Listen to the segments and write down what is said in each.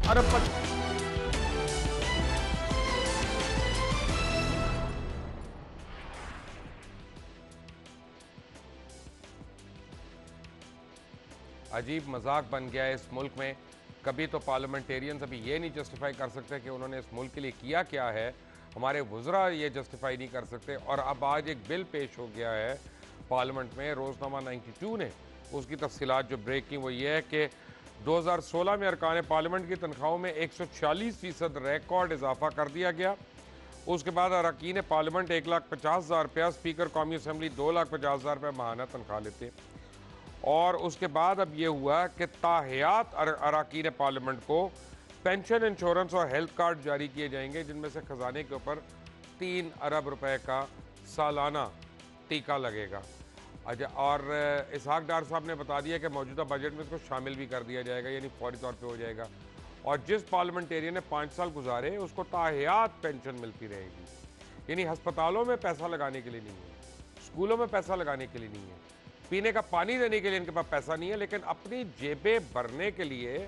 अरबपति। अजीब मजाक बन गया है इस मुल्क में। कभी तो पार्लियामेंटेरियंस अभी ये नहीं जस्टिफाई कर सकते कि उन्होंने इस मुल्क के लिए किया क्या है, हमारे वुज़रा ये जस्टिफाई नहीं कर सकते। और अब आज एक बिल पेश हो गया है पार्लियामेंट में, रोज़नामा 92 ने उसकी तफसीलात जो ब्रेक की वो ये है कि 2016 में अरकान पार्लियामेंट की तनख्वाहों में 140% रिकॉर्ड इजाफा कर दिया गया। उसके बाद अरकान पार्लियामेंट 1,50,000 रुपया, स्पीकर कौमी असम्बली 2,50,000 रुपये माहाना तनख्वाह लेते। और उसके बाद अब ये हुआ कि ताहयात अरकान पार्लियामेंट को पेंशन, इंश्योरेंस और हेल्थ कार्ड जारी किए जाएंगे, जिनमें से खजाने के ऊपर 3 अरब रुपए का सालाना टीका लगेगा। अच्छा, और इसहाक डार साहब ने बता दिया कि मौजूदा बजट में इसको शामिल भी कर दिया जाएगा, यानी फौरी तौर पे हो जाएगा। और जिस पार्लियामेंटेरियन ने 5 साल गुजारे उसको ताहयात पेंशन मिलती रहेगी, यानी हस्पतालों में पैसा लगाने के लिए नहीं है, स्कूलों में पैसा लगाने के लिए नहीं है, पीने का पानी देने के लिए इनके पास पैसा नहीं है, लेकिन अपनी जेबें भरने के लिए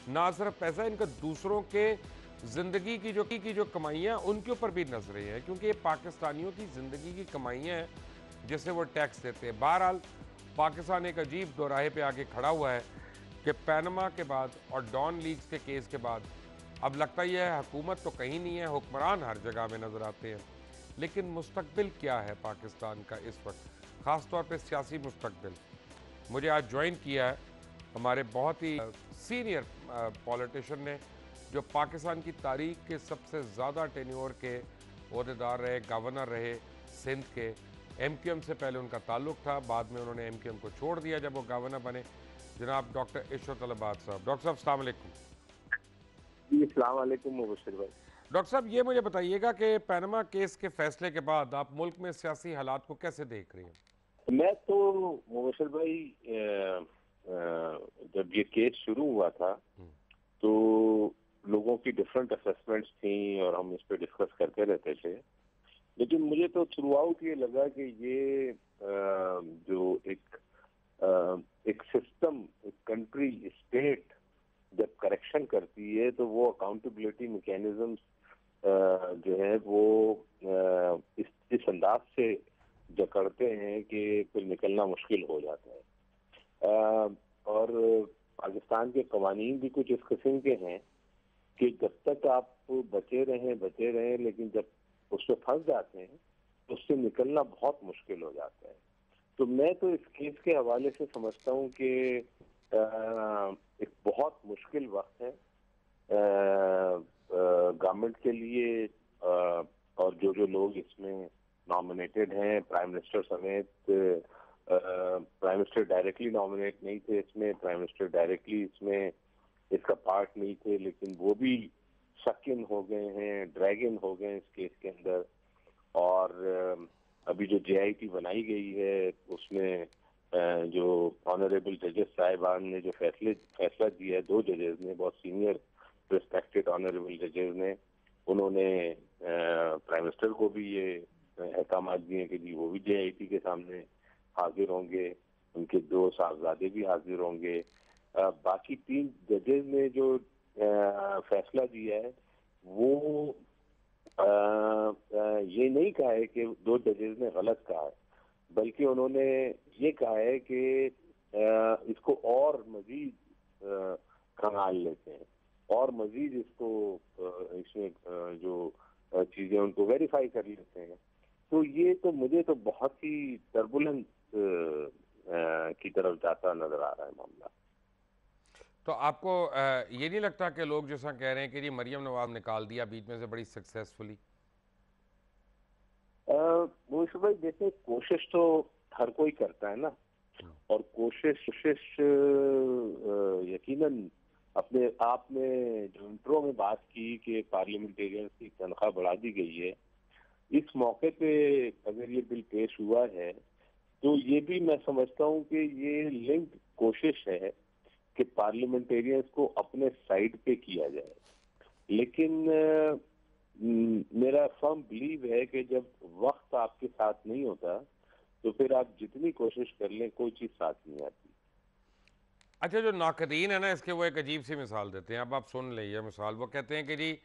ना सिर्फ पैसा, इनका दूसरों के जिंदगी की जो कमाइयाँ उनके ऊपर भी नजरें हैं, क्योंकि ये पाकिस्तानियों की जिंदगी की कमाइयाँ हैं जिसे वो टैक्स देते हैं। बहरहाल पाकिस्तान एक अजीब दोराहे पे आके खड़ा हुआ है कि पैनमा के बाद और डॉन लीग्स के केस के बाद अब लगता ही है हुकूमत तो कहीं नहीं है, हुक्मरान हर जगह में नजर आते हैं। लेकिन मुस्तकबिल क्या है पाकिस्तान का इस वक्त, ख़ास तौर पे सियासी मुस्तकबिल। मुझे आज ज्वाइन किया है हमारे बहुत ही सीनियर पॉलिटिशियन ने, जो पाकिस्तान की तारीख के सबसे ज़्यादा टेन्योर के ओहदेदार रहे, गवर्नर रहे सिंध के। एमक्यूएम से पहले उनका ताल्लुक था, बाद में उन्होंने एमक्यूएम को छोड़ दिया जब वो गवर्नर बने। जनाब डॉक्टर इशरत अल-अब्बाद साहब। डॉक्टर साहब अस्सलाम वालेकुम। जी अस्सलाम वालेकुम मुबशिर भाई। डॉक्टर साहब ये मुझे बताइएगा कि पैनमा केस के फैसले के बाद आप मुल्क में सियासी हालात को कैसे देख रहे हैं? मैं तो मुबशिर भाई जब ये केस शुरू हुआ था तो लोगों की डिफरेंट असेसमेंट्स थी और हम इस पे डिस्कस करते रहते थे, लेकिन मुझे तो थ्रू आउट ये लगा कि ये जो एक सिस्टम, एक कंट्री, स्टेट जब करेक्शन करती है तो वो अकाउंटेबिलिटी मैकेनिज्म जो है वो इस अंदाज से जकड़ते हैं कि फिर निकलना मुश्किल हो जाता है। और पाकिस्तान के कवानीन भी कुछ इस किस्म के हैं कि जब तक आप बचे रहें, लेकिन जब उसमें फंस जाते हैं तो उससे निकलना बहुत मुश्किल हो जाता है। तो मैं तो इस केस के हवाले से समझता हूँ कि एक बहुत मुश्किल वक्त है गवर्नमेंट के लिए, और जो लोग इसमें नॉमिनेटेड हैं, प्राइम मिनिस्टर समेत। प्राइम मिनिस्टर डायरेक्टली नॉमिनेट नहीं थे इसमें, प्राइम मिनिस्टर डायरेक्टली इसमें इसका पार्ट नहीं थे, लेकिन वो भी शक इन हो गए हैं, ड्रैग इन हो गए इस केस के अंदर। और अभी जो जेआईटी बनाई गई है उसमें जो ऑनरेबल जजेस साहिबान ने जो फैसला दिया है, 2 जजेस ने, बहुत सीनियर रिस्पेक्टेड ऑनरेबल जजेस ने, उन्होंने प्राइम मिनिस्टर को भी ये अहकाम दिए कि जी वो भी जेआईटी के सामने हाजिर होंगे, उनके 2 साहबजादे भी हाजिर होंगे। बाकी 3 जजेस ने जो फैसला दिया है वो ये नहीं कहा है कि 2 जजेस ने गलत कहा है, बल्कि उन्होंने ये कहा है कि इसको और मजीद खंगाल लेते हैं और मजीद इसको इसमें जो चीजें उनको वेरीफाई कर लेते हैं। तो ये तो मुझे तो बहुत ही टर्बुलेंस की तरफ जाता नजर आ रहा है मामला। तो आपको ये नहीं लगता कि लोग जैसा कह रहे हैं कि जी मरियम नवाज निकाल दिया बीच में से बड़ी सक्सेसफुली? मुझे भाई देखिए, कोशिश तो हर कोई करता है ना, और कोशिश यकीनन अपने आप में जो इंट्रो में बात की कि पार्लियामेंटेरियंस की तनख्वाह बढ़ा दी गई है, इस मौके पे अगर ये बिल पेश हुआ है तो ये भी मैं समझता हूँ कि ये लिंक्ड कोशिश है कि पार्लियामेंटेरियंस को अपने साइड पे किया जाए। लेकिन मेरा फर्म बिलीव है कि जब वक्त आपके साथ नहीं होता तो फिर आप जितनी कोशिश कर लें कोई चीज साथ नहीं आती। अच्छा, जो नाकदीन है ना, इसके वो एक अजीब सी मिसाल देते हैं। अब आप सुन लीजिए मिसाल। वो कहते हैं कि जी,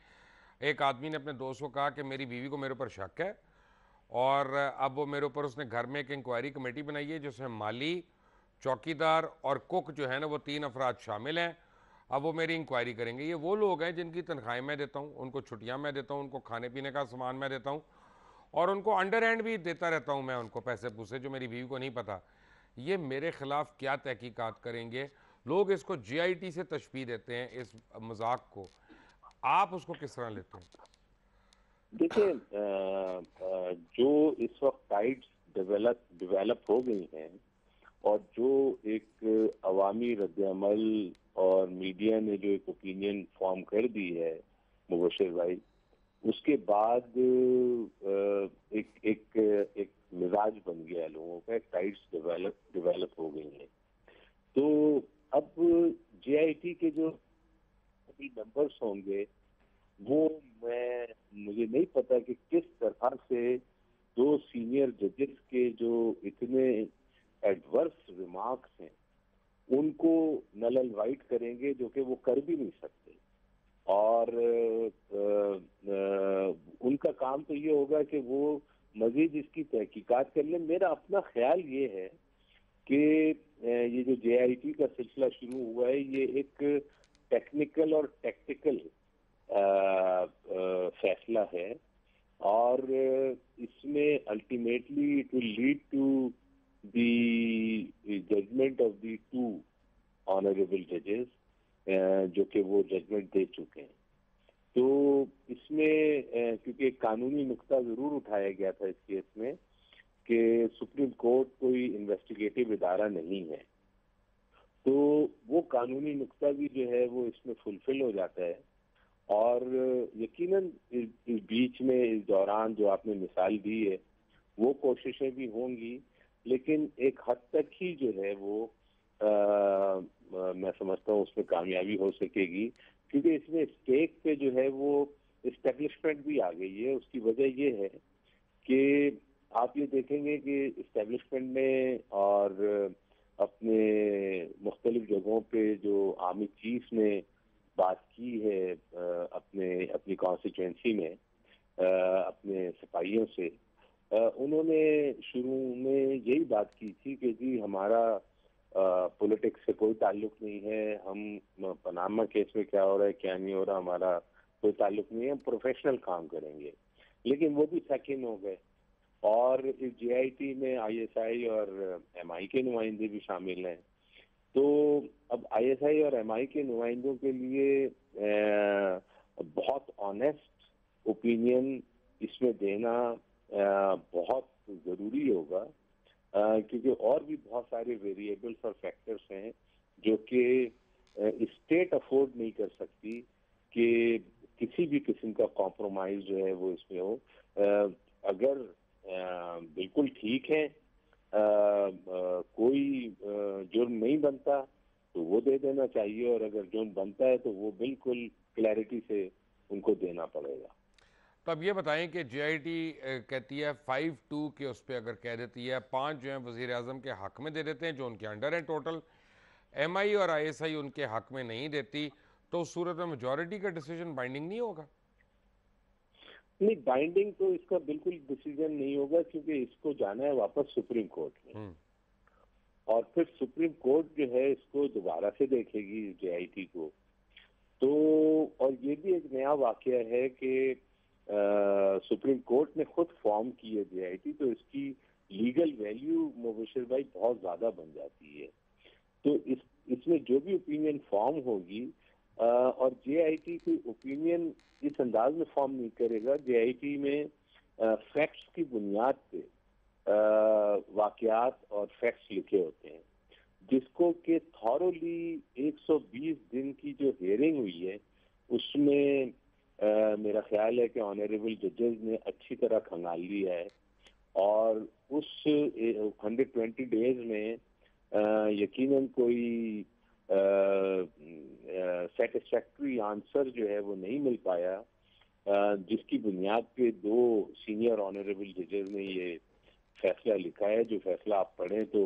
एक आदमी ने अपने दोस्त को कहा कि मेरी बीवी को मेरे ऊपर शक है, और अब वो मेरे ऊपर, उसने घर में एक इंक्वायरी कमेटी बनाई है जिसमें माली, चौकीदार और कुक जो है ना, वो 3 अफराद शामिल हैं। अब वो मेरी इंक्वायरी करेंगे। ये वो लोग हैं जिनकी तनख्वाहें मैं देता हूँ, उनको छुट्टियाँ मैं देता हूँ, उनको खाने पीने का सामान मैं देता हूँ, और उनको अंडर हैंड भी देता रहता हूँ मैं, उनको पैसे पूसे, जो मेरी बीवी को नहीं पता। ये मेरे खिलाफ क्या तहकीकात करेंगे? लोग इसको जीआईटी से तशबीह देते हैं, इस मजाक को। आप उसको किस तरह लेते हैं? देखिए, जो इस वक्त टाइड्स डेवलप डेवलप हो गई हैं और जो एक अवामी रद्द-ए-अमल और मीडिया ने जो एक ओपिनियन फॉर्म कर दी है मुबशिर भाई, उसके बाद एक एक एक मिजाज बन गया है लोगों का, एक टाइड्स डेवलप डेवलप हो गई हैं। तो अब जेआईटी के जो अभी नंबर्स होंगे, वो मैं मुझे नहीं पता कि किस तरह से दो सीनियर जजेस के जो इतने एडवर्स रिमार्क्स हैं, उनको नल एंड वाइट करेंगे, जो कि वो कर भी नहीं सकते। और उनका काम तो ये होगा कि वो मजीद इसकी तहकीकात कर लें। मेरा अपना ख्याल ये है कि ये जो जेआईटी का सिलसिला शुरू हुआ है, ये एक टेक्निकल और टैक्टिकल फैसला है, और इसमें ultimately it will lead to the judgement of the two honourable जजेस, जो कि वो जजमेंट दे चुके हैं। तो इसमें क्योंकि एक कानूनी नुक्ता जरूर उठाया गया था इस केस में कि सुप्रीम कोर्ट कोई इन्वेस्टिगेटिव इदारा नहीं है, तो वो कानूनी नुक्ता भी जो है वो इसमें फुलफिल हो जाता है। और यकीनन इस बीच में, इस दौरान जो आपने मिसाल दी है, वो कोशिशें भी होंगी, लेकिन एक हद तक ही जो है वो मैं समझता हूँ उसमें कामयाबी हो सकेगी, क्योंकि इसमें स्टेक पे जो है वो इस्टेब्लिशमेंट भी आ गई है। उसकी वजह ये है कि आप ये देखेंगे कि इस्टेब्लिशमेंट ने और अपने मुख्तलिफ जगहों पे जो आर्मी चीफ ने बात की है अपने अपनी कॉन्स्टिट्यूंसी में अपने सिपाहियों से, उन्होंने शुरू में यही बात की थी कि जी हमारा पॉलिटिक्स से कोई ताल्लुक नहीं है, हम पनामा केस में क्या हो रहा है क्या नहीं हो रहा, हमारा कोई ताल्लुक नहीं है, हम प्रोफेशनल काम करेंगे। लेकिन वो भी सेकिंड हो गए, और इस जेआईटी में आईएसआई और एमआई के नुमाइंदे भी शामिल हैं। तो अब आईएसआई और एमआई के नुमाइंदों के लिए बहुत ऑनेस्ट ओपिनियन इसमें देना बहुत जरूरी होगा, क्योंकि और भी बहुत सारे वेरिएबल्स और फैक्टर्स हैं जो कि स्टेट अफोर्ड नहीं कर सकती कि किसी भी किस्म का कॉम्प्रोमाइज जो है वो इसमें हो। अगर बिल्कुल ठीक है, कोई जुर्म नहीं बनता तो वो दे देना चाहिए, और अगर जुर्म बनता है तो वो बिल्कुल क्लैरिटी से उनको देना पड़ेगा। तो अब ये बताएं कि जेआईटी कहती है 5-2 के उस पर अगर कह देती है, 5 जो हैं वजीर आजम के हक में दे देते हैं जो उनके अंडर है टोटल, एमआई और आईएसआई उनके हक में नहीं देती, तो उस सूरत में मेजॉरिटी का डिसीजन बाइंडिंग नहीं होगा? नहीं, बाइंडिंग तो इसका बिल्कुल डिसीजन नहीं होगा, क्योंकि इसको जाना है वापस सुप्रीम कोर्ट में, और फिर सुप्रीम कोर्ट जो है इसको दोबारा से देखेगी जेआईटी को। तो और ये भी एक नया वाकया है कि सुप्रीम कोर्ट ने खुद फॉर्म की है जेआईटी, तो इसकी लीगल वैल्यू मुबशिर भाई बहुत ज्यादा बन जाती है। तो इसमें जो भी ओपिनियन फॉर्म होगी, और जेआईटी की ओपिनियन इस अंदाज में फॉर्म नहीं करेगा, जेआईटी में फैक्ट्स की बुनियाद पे वाकयात और फैक्ट्स लिखे होते हैं, जिसको कि थॉरोली 120 दिन की जो हियरिंग हुई है उसमें मेरा ख्याल है कि ऑनरेबल जजेस ने अच्छी तरह खंगाल लिया है, और उस 120 डेज में यकीनन कोई सेटिस्फैक्ट्री आंसर जो है वो नहीं मिल पाया, जिसकी बुनियाद पे दो सीनियर ऑनरेबल जजेस ने ये फैसला लिखा है। जो फैसला आप पढ़ें तो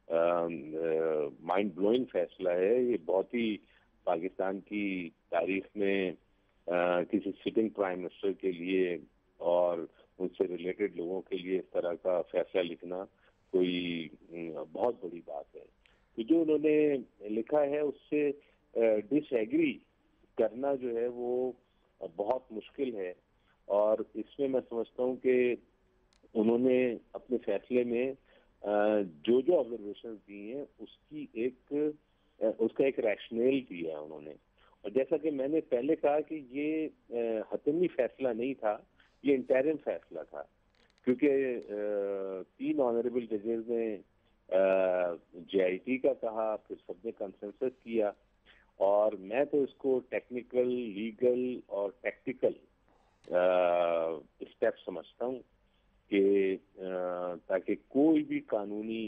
माइंड ब्लोइंग फैसला है। ये बहुत ही पाकिस्तान की तारीख में किसी सिटिंग प्राइम मिनिस्टर के लिए और उनसे रिलेटेड लोगों के लिए इस तरह का फैसला लिखना कोई बहुत बड़ी बात है। तो जो उन्होंने लिखा है उससे डिसएग्री करना जो है वो बहुत मुश्किल है। और इसमें मैं समझता हूँ कि उन्होंने अपने फैसले में जो जो ऑब्जर्वेशन दी हैं उसका एक रैशनल दिया है उन्होंने। और जैसा कि मैंने पहले कहा कि ये हतमी फैसला नहीं था, ये इंटरिम फैसला था, क्योंकि 3 ऑनरेबल जजेस ने जेआईटी का कहा, फिर सबने कंसेंसस किया, और मैं तो इसको टेक्निकल, लीगल और टैक्टिकल स्टेप समझता हूँ कि ताकि कोई भी कानूनी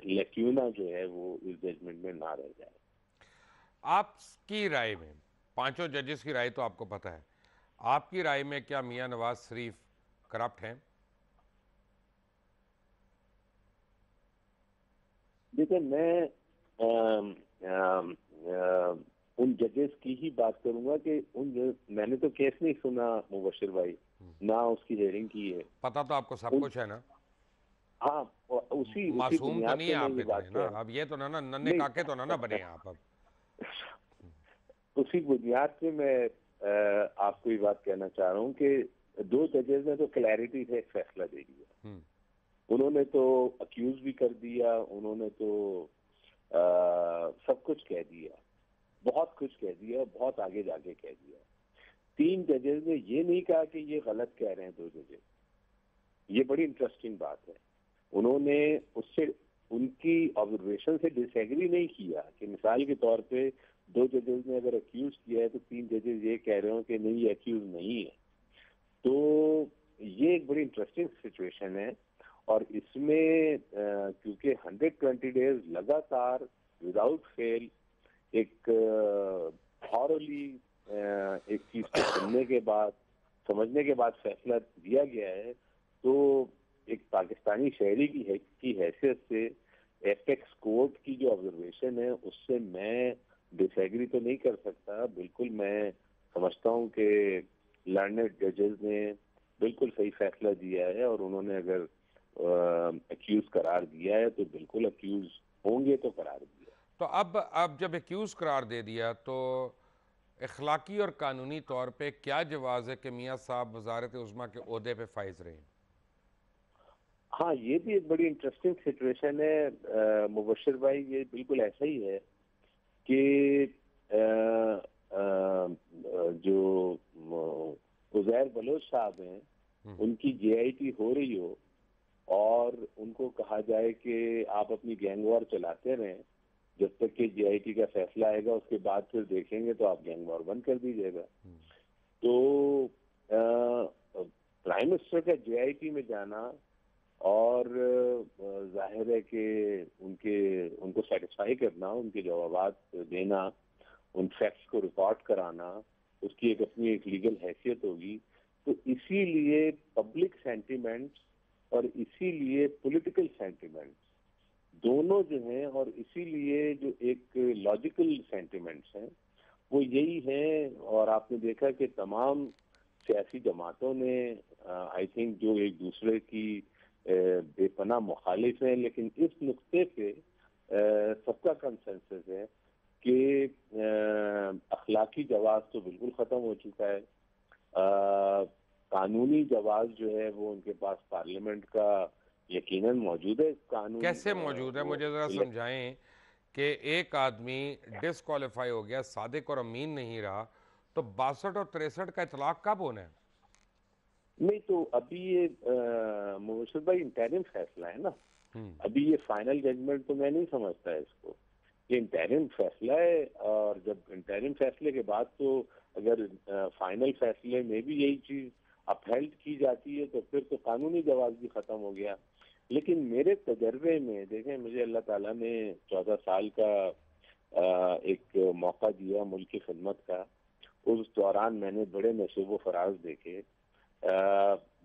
लैक्यूना जो है वो इस जजमेंट में ना रह जाए। आपकी राय में, पांचों जजेस की राय तो आपको पता है, आपकी राय में क्या मियां नवाज शरीफ करप्ट हैं? देखिए, मैं उन जजेस की ही बात करूंगा कि मैंने तो केस नहीं सुना मुबशिर भाई, ना उसकी हियरिंग की है। पता तो आपको सब कुछ है ना? हाँ, उसी उसी मासूम तो बुनियाद नहीं है पे मैं आप ये बात इतने ना, कह रहा अब ये तो ना नन्हे नहीं काके तो ना बने आप अब। उसी बुनियाद पे मैं आपको ये बात कहना चाह रहा हूँ कि 2 जजेस ने तो क्लैरिटी से एक फैसला दे दिया। उन्होंने तो अक्यूज भी कर दिया, उन्होंने तो सब कुछ कह दिया, बहुत कुछ कह दिया, बहुत आगे जाके कह दिया। 3 जजेस ने ये नहीं कहा कि ये गलत कह रहे हैं 2 जजेस। ये बड़ी इंटरेस्टिंग बात है। उन्होंने उससे, उनकी ऑब्जर्वेशन से डिसएग्री नहीं किया कि मिसाल के तौर पे 2 जजेस ने अगर अक्यूज किया है तो 3 जजेस ये कह रहे हो कि नहीं, ये अक्यूज नहीं है। तो ये एक बड़ी इंटरेस्टिंग सिचुएशन है। और इसमें क्योंकि 120 डेज लगातार विदाउट फेल एक थॉरली एक चीज को सुनने के बाद, समझने के बाद फैसला दिया गया है, तो एक पाकिस्तानी शहरी की हैसियत से एपेक्स कोर्ट की जो ऑब्जर्वेशन है उससे मैं डिसएग्री तो नहीं कर सकता। बिल्कुल मैं समझता हूँ कि लर्नेड जजेस ने बिल्कुल सही फैसला दिया है, और उन्होंने अगर अक्यूज करार दिया है तो बिल्कुल अक्यूज होंगे तो करार दिया। तो अब जब एक्यूज करार दे दिया तो इखलाकी और कानूनी तौर पे क्या जवाज़ है कि मियाँ साहब वजारत उज़्मा के ओहदे पे फाइज रहे? हाँ, ये भी एक बड़ी इंटरेस्टिंग सिचुएशन है मुबशिर भाई। ये बिल्कुल ऐसा ही है कि जो उज़ैर बलोच साहब हैं, उनकी जेआईटी हो रही हो और उनको कहा जाए कि आप अपनी गैंग वॉर चलाते रहें जब तक कि जेआईटी का फैसला आएगा, उसके बाद फिर देखेंगे तो आप गैंग वॉर बंद कर दीजिएगा। तो प्राइम मिनिस्टर का जेआईटी में जाना और जाहिर है कि उनको सेटिस्फाई करना, उनके जवाबात देना, उन फैक्ट्स को रिकॉर्ड कराना, उसकी एक लीगल हैसियत होगी। तो इसीलिए पब्लिक सेंटिमेंट्स और इसीलिए पॉलिटिकल सेंटिमेंट्स दोनों जो हैं, और इसीलिए जो एक लॉजिकल सेंटिमेंट्स हैं वो यही हैं। और आपने देखा कि तमाम सियासी जमातों ने आई थिंक जो एक दूसरे की बेपनाह मुखालिफ हैं, लेकिन इस नुक्ते पे सबका कंसेंसस है कि अखलाकी जवाब तो बिल्कुल खत्म हो चुका है। कानूनी जवाब जो है वो उनके पास पार्लियामेंट का यकीनन मौजूद है। कानून कैसे मौजूद है, मुझे ज़रा समझाएं कि एक आदमी डिसक्वालीफाई हो गया, सादिक और अमीन नहीं रहा, तो 62 और 63 का इतलाक कब होना है? नहीं, तो अभी ये मुबशिर भाई इंटरिम फैसला है ना, अभी ये फाइनल जजमेंट तो मैं नहीं समझता है इसको। ये इंटरिम फैसला है, और जब इंटरिम फैसले के बाद तो अगर फाइनल फैसले में भी यही चीज अपहेल्ड की जाती है तो फिर तो कानूनी जवाब भी खत्म हो गया। लेकिन मेरे तजर्बे में देखें, मुझे अल्लाह ताला ने 14 साल का एक मौका दिया मुल्क की खिदमत का। उस दौरान मैंने बड़े नशेब व फराज देखे,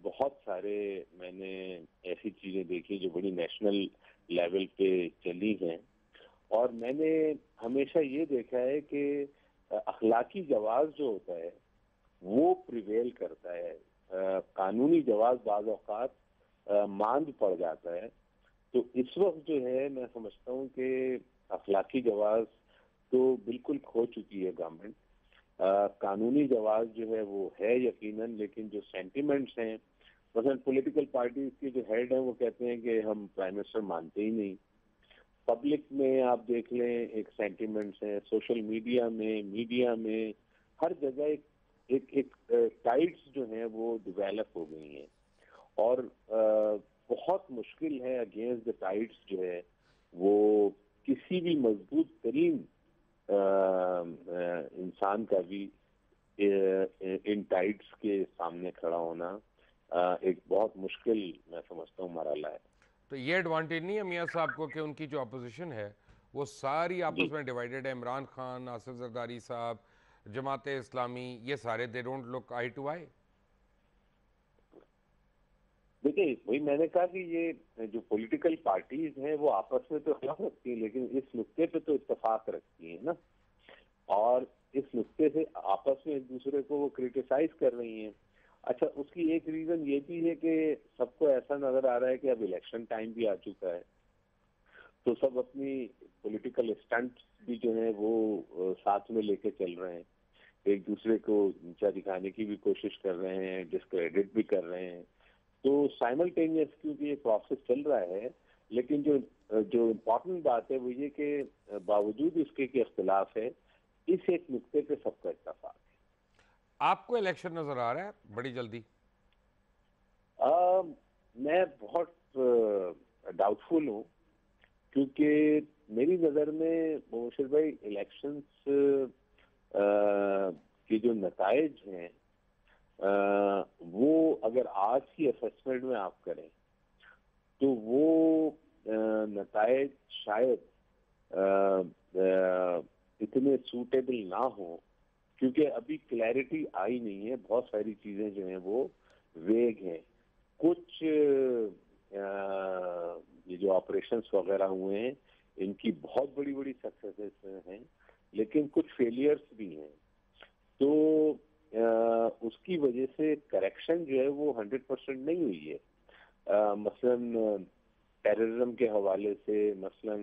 बहुत सारे मैंने ऐसी चीजें देखी जो बड़ी नेशनल लेवल पे चली हैं, और मैंने हमेशा ये देखा है कि अखलाकी जवाब जो होता है वो प्रिवेल करता है। कानूनी जवाब बाज़ औक़ात मांद पड़ जाता है। तो इस वक्त जो है मैं समझता हूँ कि अखलाकी जवाब तो बिल्कुल खो चुकी है गवर्नमेंट। कानूनी जवाब जो है वो है यकीनन, लेकिन जो सेंटिमेंट्स हैं, मसलन पॉलिटिकल पार्टीज के जो हेड हैं वो कहते हैं कि हम प्राइम मिनिस्टर मानते ही नहीं। पब्लिक में आप देख लें एक सेंटिमेंट्स हैं, सोशल मीडिया में हर जगह एक टाइड्स जो हैं वो डिवेलप हो गई हैं, और बहुत मुश्किल है अगेंस्ट द टाइड्स जो है वो किसी भी मजबूत तरीन इंसान का भी इन टाइड्स के सामने खड़ा होना एक बहुत मुश्किल, मैं समझता हूँ, मरहला है। तो ये एडवांटेज नहीं है मियाँ साहब को कि उनकी जो अपोजिशन है वो सारी आपस में डिवाइडेड है? इमरान खान, नासिर जरदारी साहब, जमात इस्लामी, ये सारे they don't look eye to eye. देखिए, वही मैंने कहा कि ये जो पॉलिटिकल पार्टीज हैं वो आपस में तो खिलाफ रखती हैं, लेकिन इस नुक्ते पे तो इत्तेफाक रखती हैं ना, और इस नुक्ते से आपस में एक दूसरे को वो क्रिटिसाइज कर रही हैं। अच्छा, उसकी एक रीजन ये भी है कि सबको ऐसा नजर आ रहा है कि अब इलेक्शन टाइम भी आ चुका है, तो सब अपनी पॉलिटिकल स्टंट भी जो है वो साथ में लेके चल रहे हैं, एक दूसरे को नीचा दिखाने की भी कोशिश कर रहे हैं, डिस्क्रेडिट भी कर रहे हैं। तो साइमल्टेनियस क्योंकि ये प्रोसेस चल रहा है, लेकिन जो इम्पोर्टेंट बात है वो ये कि बावजूद इसके कि इख्तिलाफ है, इस एक नुक्ते पे सबका इत्तेफाक है। आपको इलेक्शन नजर आ रहा है बड़ी जल्दी? मैं बहुत डाउटफुल हूँ, क्योंकि मेरी नज़र में मुबशिर भाई इलेक्शंस के जो नताइज हैं वो अगर आज की असेसमेंट में आप करें तो वो नताइज शायद इतने सूटेबल ना हो, क्योंकि अभी क्लैरिटी आई नहीं है। बहुत सारी चीजें जो हैं वो वेग हैं। कुछ ये जो ऑपरेशंस वगैरह हुए हैं इनकी बहुत बड़ी बड़ी सक्सेसेस हैं, लेकिन कुछ फेलियर्स भी हैं। तो उसकी वजह से करेक्शन जो है वो 100% नहीं हुई है। मसलन टेररिज्म के हवाले से, मसलन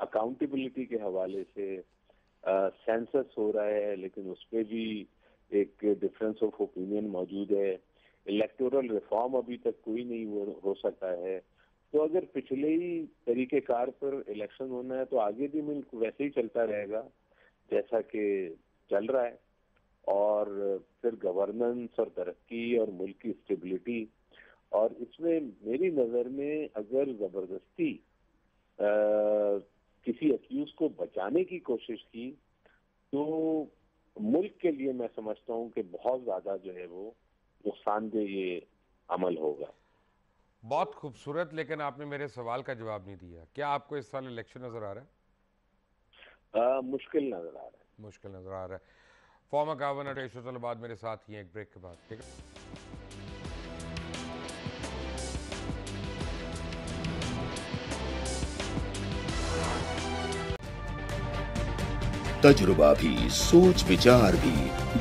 अकाउंटेबिलिटी के हवाले से, सेंसस हो रहा है लेकिन उस पर भी एक डिफरेंस ऑफ ओपिनियन मौजूद है। इलेक्टोरल रिफॉर्म अभी तक कोई नहीं हो सका है। तो अगर पिछले ही तरीकेकार पर इलेक्शन होना है तो आगे भी मुल्क वैसे ही चलता रहेगा जैसा कि चल रहा है, और फिर गवर्नेंस और तरक्की और मुल्क की स्टेबिलिटी, और इसमें मेरी नज़र में अगर ज़बरदस्ती किसी अक्यूज को बचाने की कोशिश की तो मुल्क के लिए मैं समझता हूँ कि बहुत ज़्यादा जो है वो नुकसानदेह ये अमल होगा। बहुत खूबसूरत, लेकिन आपने मेरे सवाल का जवाब नहीं दिया। क्या आपको इस साल इलेक्शन नजर आ रहा है? मुश्किल नजर आ रहा है। मुश्किल नजर आ रहा है। फॉर्मर गवर्नर इशरत मेरे साथ ही हैं, एक ब्रेक के बाद, ठीक है? तजुर्बा भी, सोच विचार भी,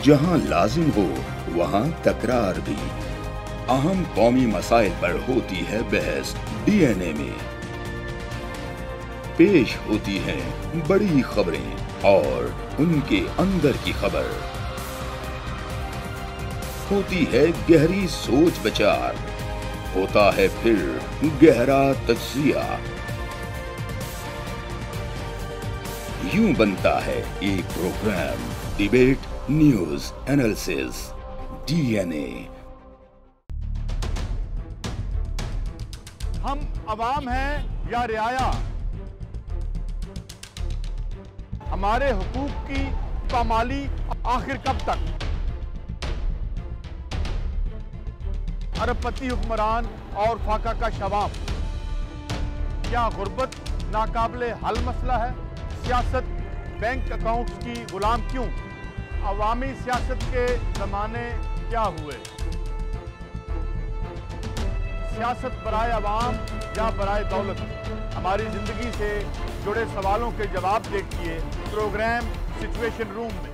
जहां लाजिम हो वहां तकरार भी। अहम कौमी मसाइल पर होती है बहस डीएनए में। पेश होती हैं बड़ी खबरें और उनके अंदर की खबर। होती है गहरी सोच विचार, होता है फिर गहरा तज्जिया। यूं बनता है एक programme, debate news analysis, DNA. हम अवाम हैं या रियाया, हमारे हुकूक की पामाली आखिर कब तक? अरबपति हुक्मरान और फाका का शवाब, क्या गुर्बत नाकाबिले हल मसला है? सियासत बैंक अकाउंट्स की गुलाम क्यों? अवामी सियासत के ज़माने क्या हुए? सियासत बराए अवाम या बराए दौलत? हमारी ज़िंदगी से जुड़े सवालों के जवाब देखिए प्रोग्राम सिचुएशन रूम में।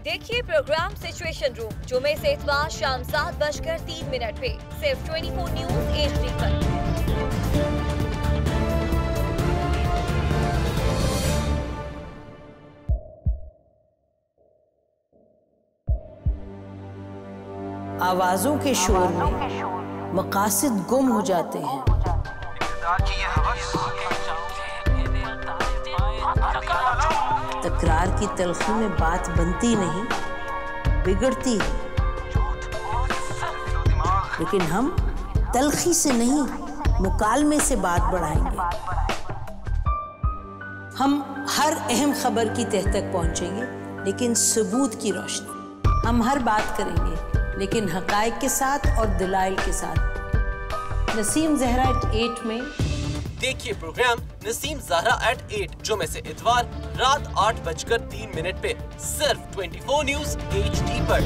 देखिए प्रोग्राम सिचुएशन रूम जुमे से इतवार शाम 7:03 पे सिर्फ 24 न्यूज़ HD पर। आवाजों के शोर में मकासद गुम हो जाते हैं। तकरार की तलखी में बात बनती नहीं, बिगड़ती है। लेकिन हम तलखी से नहीं, मुकालमे से बात बढ़ाएंगे। हम हर अहम खबर की तह तक पहुंचेंगे, लेकिन सबूत की रोशनी। हम हर बात करेंगे, लेकिन हकायक के साथ और दलाइल के साथ। नसीम जहरा @8 में देखिए प्रोग्राम नसीम ज़हरा @8 जुमे से इतवार रात 8:03 पे सिर्फ 24 न्यूज़ HD पर।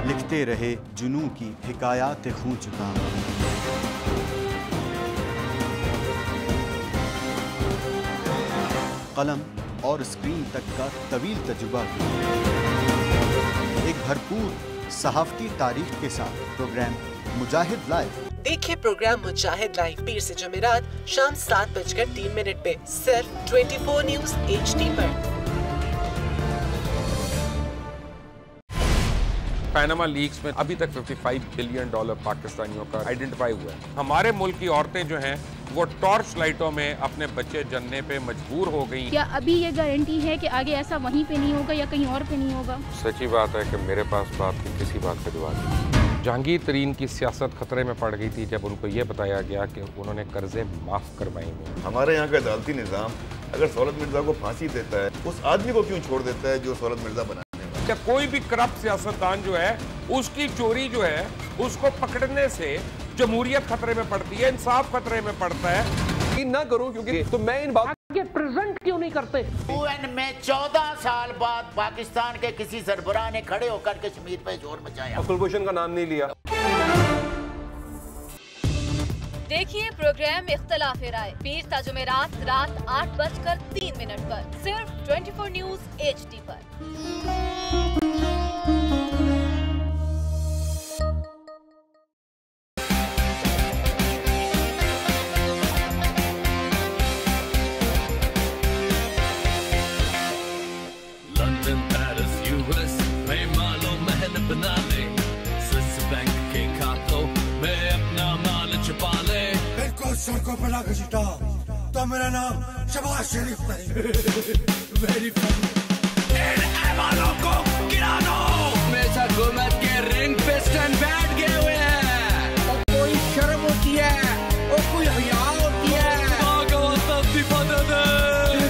लिखते रहे जुनू की हिकायात खूं चुका, कलम और स्क्रीन तक का तवील तजुर्बा एक भरपूर सहाफती तारीख के साथ प्रोग्राम मुजाहिद लाइव। देखिए प्रोग्राम मुजाहिद लाइव पीर से जुमेरात शाम 7:03 पे सिर्फ 24 न्यूज़ HD पर। पैनामा लीक्स में अभी तक $55 बिलियन पाकिस्तानियों का आइडेंटिफाई हुआ है। हमारे मुल्क की औरतें जो हैं वो टॉर्च लाइटों में अपने बच्चे जनने पे मजबूर हो गई। क्या अभी ये गारंटी है कि आगे ऐसा वहीं पे नहीं होगा या कहीं और पे नहीं होगा? सच्ची बात है कि मेरे पास तो आपकी किसी बात का जवाब नहीं। जहांगीर तरीन की सियासत खतरे में पड़ गई थी जब उनको ये बताया गया कि उन्होंने कर्जे माफ करवाएंगे। हमारे यहाँ का अदालती निज़ाम अगर सौलत मिर्जा को फांसी देता है, उस आदमी को क्यों छोड़ देता है जो सौलत मिर्जा बना? कोई भी करप्ट सियासतदान जो है उसकी चोरी जो है उसको पकड़ने से जमहूरियत खतरे में पड़ती है, इंसाफ खतरे में पड़ता है। ना करूं क्योंकि तो मैं इन बात के प्रेजेंट क्यों नहीं करते? UN में 14 साल बाद पाकिस्तान के किसी सरबराह ने खड़े होकर कश्मीर पे जोर मचाया। कुलभूषण का नाम नहीं लिया। देखिए प्रोग्राम इख्तिलाफ राय पीर ता जुमेरात रात 8:03 पर सिर्फ 24 न्यूज़ HD पर। लंदन, पेरिस, US में मालो महल बना ले, स्विस बैंक के खातों में अपना माल छुपा ले। बिल्कुल सड़कों पर ना घसीटा तो मेरा नाम शबाज शरीफ नहीं। Very funny. इन ऐवानों को गिरा दो। हमेशा हुकूमत के रिंग पे स्टैंड बैठ गए हुए हैं। और कोई शर्म होती है और कोई हया होती है।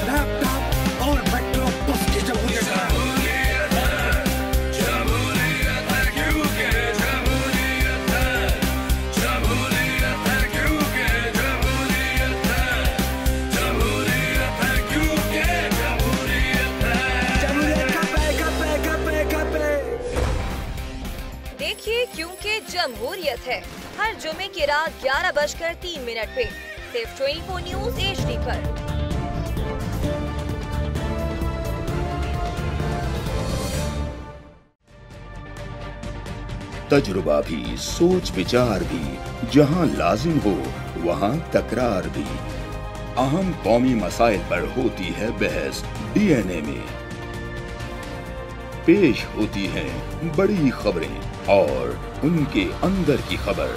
लैपटॉप और मेट्रो बस की जमहूरियत है क्योंकि जमहूरियत है, जमहूरियत है क्योंकि जमहूरियत है, जमहूरियत है क्योंकि जमहूरियत है। जमहूरियत का देखिए क्योंकि जमहूरियत है हर जुमे की रात 11:03 पे सिर्फ 24 न्यूज़ HD पर। तजुर्बा भी, सोच विचार भी, जहां लाजिम हो वहां तकरार भी। अहम कौमी मसाइल पर होती है बहस DNA में। पेश होती हैं बड़ी खबरें और उनके अंदर की खबर।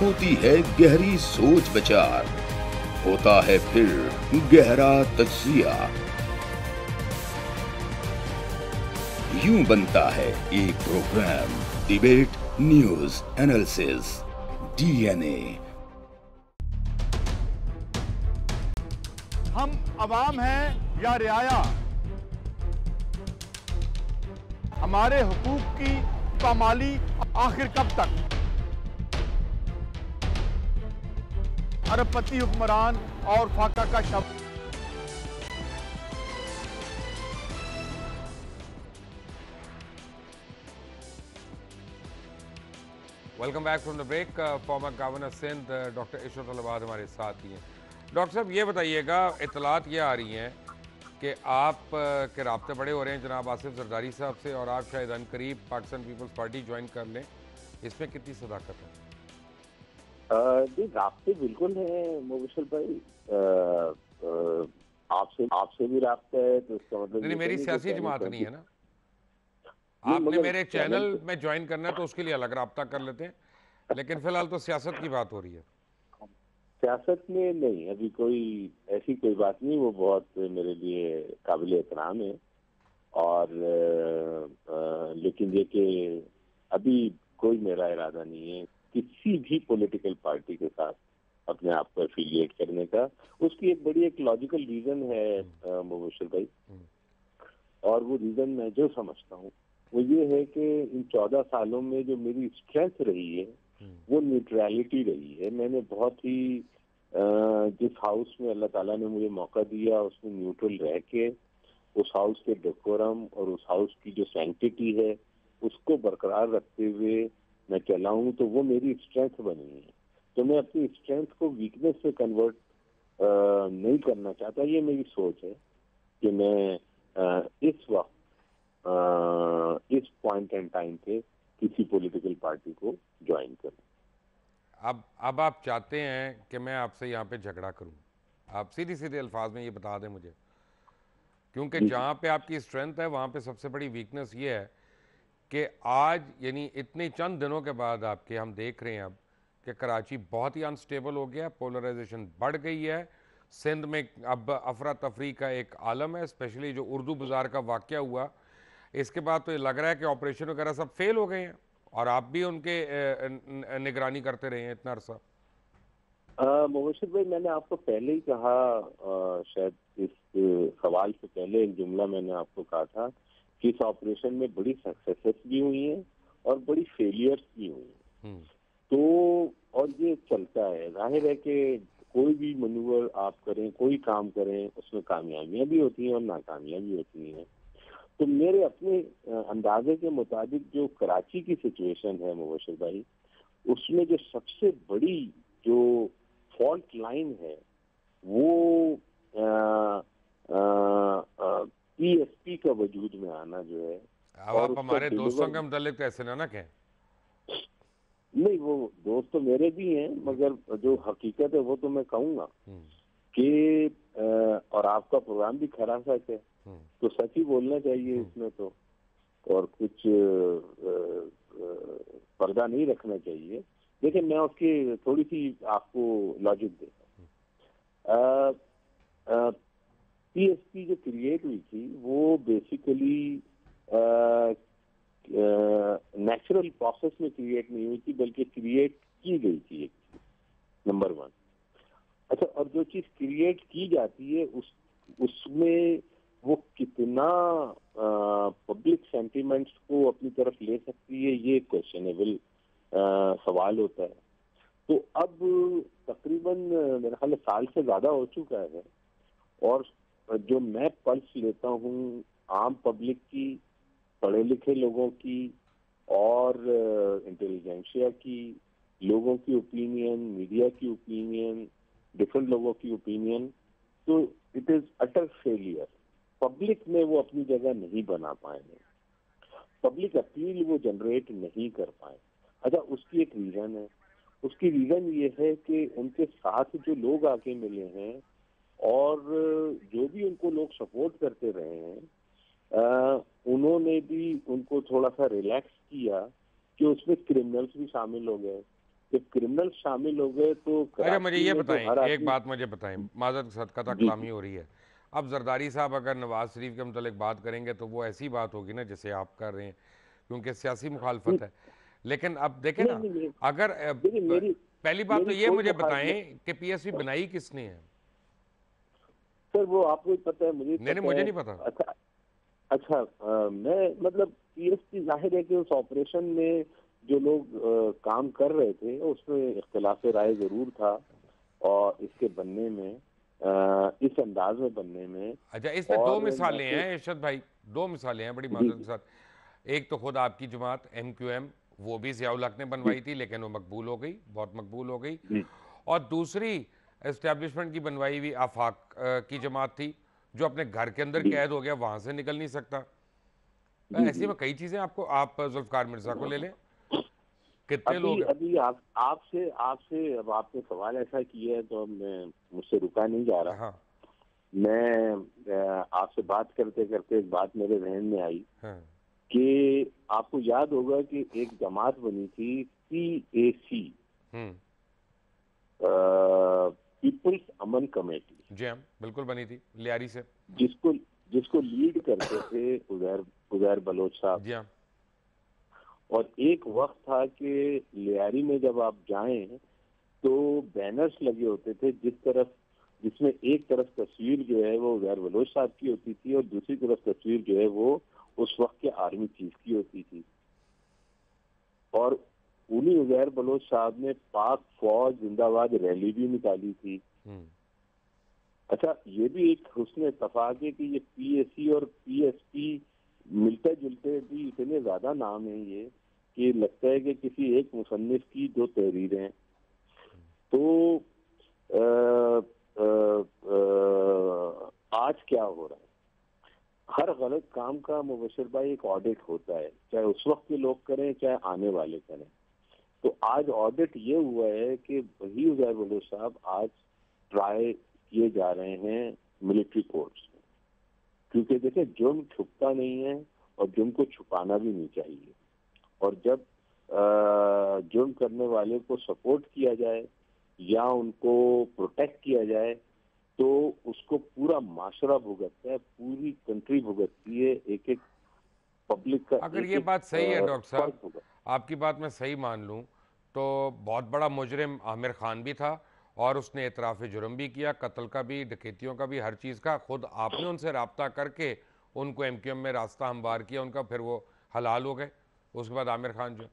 होती है गहरी सोच विचार, होता है फिर गहरा तज्जिया। यूं बनता है एक programme debate news analysis DNA। हम अवाम हैं या रियाया? हमारे हुकूक की पामाली आखिर कब तक? अरबपति हुक्मरान और फाका का शब्द। Welcome back from the break. Former governor Sindh doctor Ishrat अलाहाबाद हमारे साथ ही हैं। डॉक्टर साहब ये बताइएगा, इतलात ये आ रही हैं कि आप के राब्ते बड़े हो रहे हैं जनाब आसिफ जरदारी साहब से, और आप शायद अनकरीब पाकिस्तान पीपल्स पार्टी ज्वाइन कर लें, इसमें कितनी सदाकत है? जी राब्ते बिल्कुल है मुबशर भाई, आपसे भी राब्ता है, तो इसका मतलब नहीं, मेरी सियासी जमात नहीं है ना। आपने मेरे चैनल में ज्वाइन करना है तो उसके लिए अलग राब्ता कर लेते हैं, लेकिन फिलहाल तो सियासत की बात हो रही है। सियासत में नहीं, अभी कोई ऐसी कोई बात नहीं, वो बहुत मेरे लिए काबिल एहतराम है। और लेकिन ये कि अभी कोई मेरा इरादा नहीं है किसी भी पॉलिटिकल पार्टी के साथ अपने आप को एफिलिएट करने का। उसकी एक बड़ी एक लॉजिकल रीजन है मुबशर भाई, और वो रीजन मैं जो समझता हूँ वो ये है कि इन 14 सालों में जो मेरी स्ट्रेंथ रही है वो न्यूट्रलिटी रही है। मैंने बहुत ही जिस हाउस में अल्लाह ताला ने मुझे मौका दिया उसमें न्यूट्रल रह के उस हाउस के डेकोरम और उस हाउस की जो सैंक्टिटी है उसको बरकरार रखते हुए मैं चला हूँ, तो वो मेरी स्ट्रेंथ बनी है। तो मैं अपनी स्ट्रेंथ को वीकनेस से कन्वर्ट नहीं करना चाहता। ये मेरी सोच है कि मैं इस वक्त इस पॉइंट एंड टाइम पे किसी पॉलिटिकल पार्टी को ज्वाइन करूं। अब आप चाहते हैं कि मैं आपसे यहाँ पे झगड़ा करूं? आप सीधे सीधे अल्फाज में ये बता दें मुझे, क्योंकि जहाँ पे आपकी स्ट्रेंथ है वहाँ पे सबसे बड़ी वीकनेस ये है कि आज यानी इतने चंद दिनों के बाद आपके हम देख रहे हैं अब कि कराची बहुत ही अनस्टेबल हो गया, पोलराइजेशन बढ़ गई है, सिंध में अब अफरा तफरी का एक आलम है, स्पेशली जो उर्दू बाज़ार का वाक़या हुआ इसके बाद तो ये लग रहा है कि ऑपरेशन वगैरह सब फेल हो गए हैं, और आप भी उनके निगरानी करते रहे हैं इतना अरसा। मुबशर भाई, मैंने आपको पहले ही कहा, शायद इस सवाल से पहले एक जुमला मैंने आपको कहा था कि इस ऑपरेशन में बड़ी सक्सेसेस भी हुई हैं और बड़ी फेलियर्स भी हुई हैं। तो और ये चलता है, जाहिर है कि कोई भी मनूवर आप करें, कोई काम करें, उसमें कामयाबियां भी होती हैं और नाकामियां भी होती हैं। तो मेरे अपने अंदाजे के मुताबिक जो कराची की सिचुएशन है मुबशर भाई, उसमें जो सबसे बड़ी जो फॉल्ट लाइन है वो पीएसपी का वजूद में आना जो है। अब आप हमारे दोस्तों के मुतालिक ऐसे ना कहें। नहीं, वो दोस्त तो मेरे भी हैं, मगर जो हकीकत है वो तो मैं कहूँगा कि और आपका प्रोग्राम भी खरा सच है, तो सच ही बोलना चाहिए इसमें तो, और कुछ पर्दा नहीं रखना चाहिए। लेकिन मैं उसकी थोड़ी सी आपको लॉजिक देता हूँ। पीएसपी जो क्रिएट हुई थी वो बेसिकली नेचुरल प्रोसेस में क्रिएट नहीं हुई थी, बल्कि क्रिएट की गई थी एक चीज, नंबर 1। अच्छा, और जो चीज क्रिएट की जाती है उसमें वो कितना पब्लिक सेंटिमेंट्स को अपनी तरफ ले सकती है, ये क्वेश्चनेबल सवाल होता है। तो अब तकरीबन मेरे ख्याल साल से ज्यादा हो चुका है, और जो मैं पल्स लेता हूँ आम पब्लिक की, पढ़े लिखे लोगों की और इंटेलिजेंशिया की, लोगों की ओपिनियन, मीडिया की ओपिनियन, डिफरेंट लोगों की ओपिनियन, तो it is utter failure. Public में वो अपनी जगह नहीं बना पाए हैं, पब्लिक अपील वो जनरेट नहीं कर पाए। अच्छा, उसकी एक रीजन है, उसकी रीजन ये है कि उनके साथ जो लोग आके मिले हैं और जो भी उनको लोग सपोर्ट करते रहे हैं, उन्होंने भी उनको थोड़ा सा रिलैक्स किया कि उसमें क्रिमिनल्स भी शामिल हो गए। जब क्रिमिनल शामिल हो गए तो अच्छा, मुझे ये बताएं, एक बात मुझे बताएं, माजरत सदका कलामी हो रही है। अब जरदारी साहब अगर नवाज शरीफ के मुतालिक बात करेंगे तो वो ऐसी बात होगी ना जैसे आप कर रहे हैं, क्योंकि सियासी मुखालफत है। लेकिन अब देखें ना, अगर पहली बात तो ये मुझे बताएं कि पीएसपी बनाई किसने है? सर वो आपको ही पता है, मुझे नहीं पता। अच्छा, मैं मतलब पीएसपी जाहिर है कि उस ऑपरेशन में जो लोग काम कर रहे थे उसमें इख्तिलाफ राय जरूर था, और इसके बनने में इस अंदाज में बनने में। अच्छा, इसमें दो मिसालें हैं इरशाद भाई, दो मिसालें हैं बड़ी माजरत के साथ। एक तो खुद आपकी जमात MQM, वो भी ज़ियाउल हक ने बनवाई थी, लेकिन वो मकबूल हो गई, बहुत मकबूल हो गई। और दूसरी एस्टेब्लिशमेंट की बनवाई हुई आफाक की जमात थी, जो अपने घर के अंदर कैद हो गया, वहां से निकल नहीं सकता। ऐसी में कई चीजें आपको, आप जुल्फकार मिर्जा को ले लें, कितने लोग अभी आपसे अब आपने सवाल ऐसा किया है तो मैं मुझसे रुका नहीं जा रहा। हाँ। मैं आपसे बात करते करते एक बात मेरे जहन में आई कि आपको याद होगा कि एक जमात बनी थी PAC, पीपुल्स अमन कमेटी। जी हाँ, बिल्कुल बनी थी, लियारी से, जिसको लीड करते थे उज़ैर बलोच साहब। जी हाँ। और एक वक्त था कि लियारी में जब आप जाएं तो बैनर्स लगे होते थे, जिसमें एक तरफ तस्वीर जो है वो उज़ैर बलोच साहब की होती थी और दूसरी तरफ तस्वीर जो है वो उस वक्त के आर्मी चीफ की होती थी। और उन्हीं उज़ैर बलोच साहब ने पाक फौज जिंदाबाद रैली भी निकाली थी। अच्छा, ये भी एक हुस्न इत्तफाक है कि ये PAC और PSP मिलते जुलते भी इतने ज्यादा नाम हैं ये कि लगता है कि किसी एक मुसन्निफ की दो तहरीरें हैं। तो आज क्या हो रहा है, हर गलत काम का मुबश्शिर भाई एक ऑडिट होता है, चाहे उस वक्त के लोग करें चाहे आने वाले करें। तो आज ऑडिट ये हुआ है कि वही उज़ैर बलोच साहब आज ट्राई किए जा रहे हैं मिलिट्री कोर्ट्स में, क्योंकि देखिए जुर्म छुपता नहीं है और जुर्म को छुपाना भी नहीं चाहिए। और जब जुर्म करने वाले को सपोर्ट किया जाए या उनको प्रोटेक्ट किया जाए तो उसको पूरा माशरा भुगतता है, पूरी कंट्री भुगतती है, एक एक पब्लिक का। अगर ये बात सही है डॉक्टर साहब, आपकी बात मैं सही मान लूँ तो बहुत बड़ा मुजरिम आमिर खान भी था और उसने एतराफ़ जुर्म भी किया, कत्ल का भी, डकैतियों का भी, हर चीज़ का। खुद आपने उनसे रब्ता करके उनको MQM में रास्ता हमवार किया उनका, फिर वो हलाल हो गए। उसके बाद आमिर खान जो,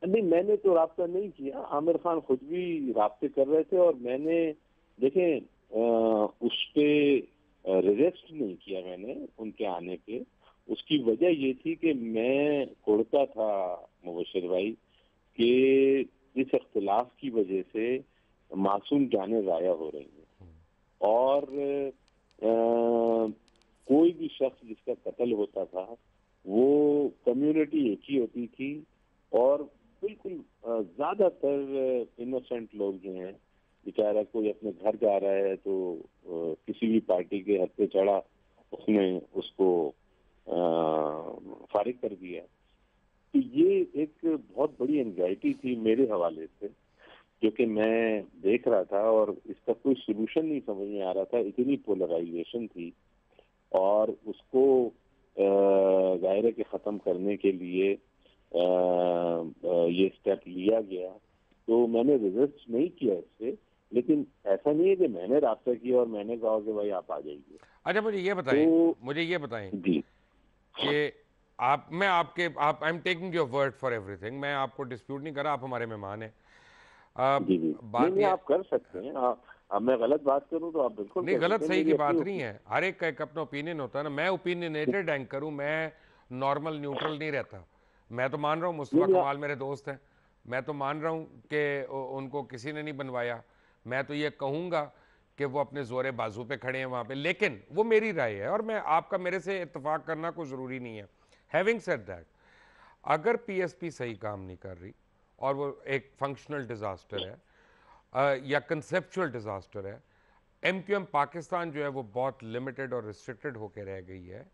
नहीं, मैंने तो राब्ता नहीं किया, आमिर खान खुद भी राब्ते कर रहे थे और मैंने देखें उस पे रेजिस्ट नहीं किया मैंने उनके आने पे। उसकी वजह ये थी कि मैं कोड़ता था मुबश्शिर भाई कि इस इख्तिलाफ की वजह से मासूम जाने ज़ाया हो रही हैं और कोई भी शख्स जिसका कत्ल होता था वो कम्युनिटी एक ही होती थी और बिल्कुल ज़्यादातर इनोसेंट लोग जो हैं, बेचारा कोई अपने घर जा रहा है तो किसी भी पार्टी के हद पे चढ़ा, उसने उसको फारिग कर दिया। तो ये एक बहुत बड़ी एंजाइटी थी मेरे हवाले से, जो कि मैं देख रहा था और इसका कोई सोल्यूशन नहीं समझ में आ रहा था, इतनी पोलराइजेशन थी। और उसको जाहिर है कि ख़त्म करने के लिए ये स्टेप लिया गया। तो मैंने रेजिस्ट नहीं किया इससे, लेकिन ऐसा नहीं है कि मैंने रास्ता किया और मैंने कहा कि भाई आप आ जाइए। अच्छा, मुझे ये बताएं जी कि I am taking your word for everything, मैं आपको डिस्प्यूट नहीं कर रहा, आप हमारे मेहमान हैं। बात नहीं, आप कर सकते हैं। अब मैं गलत बात करूं तो आप बिल्कुल नहीं, गलत सही की बात नहीं है, हर एक का एक अपना ओपिनियन होता है ना। मैं ओपिनियनेटेड एंकर हूं, मैं नॉर्मल न्यूट्रल नहीं रहता। मैं तो मान रहा हूँ मुस्तफा कमाल मेरे दोस्त हैं, मैं तो मान रहा हूँ कि उनको किसी ने नहीं बनवाया। मैं तो ये कहूँगा कि वो अपने जोरे बाजू पे खड़े हैं वहाँ पे, लेकिन वो मेरी राय है और मैं आपका मेरे से इत्तेफाक करना कोई ज़रूरी नहीं है। हैविंग सेड दैट, अगर PSP सही काम नहीं कर रही और वो एक फंक्शनल डिज़ास्टर है या कंसेप्चुअल डिज़ास्टर है, MQM पाकिस्तान जो है वो बहुत लिमिटेड और रिस्ट्रिक्टेड होकर रह गई है।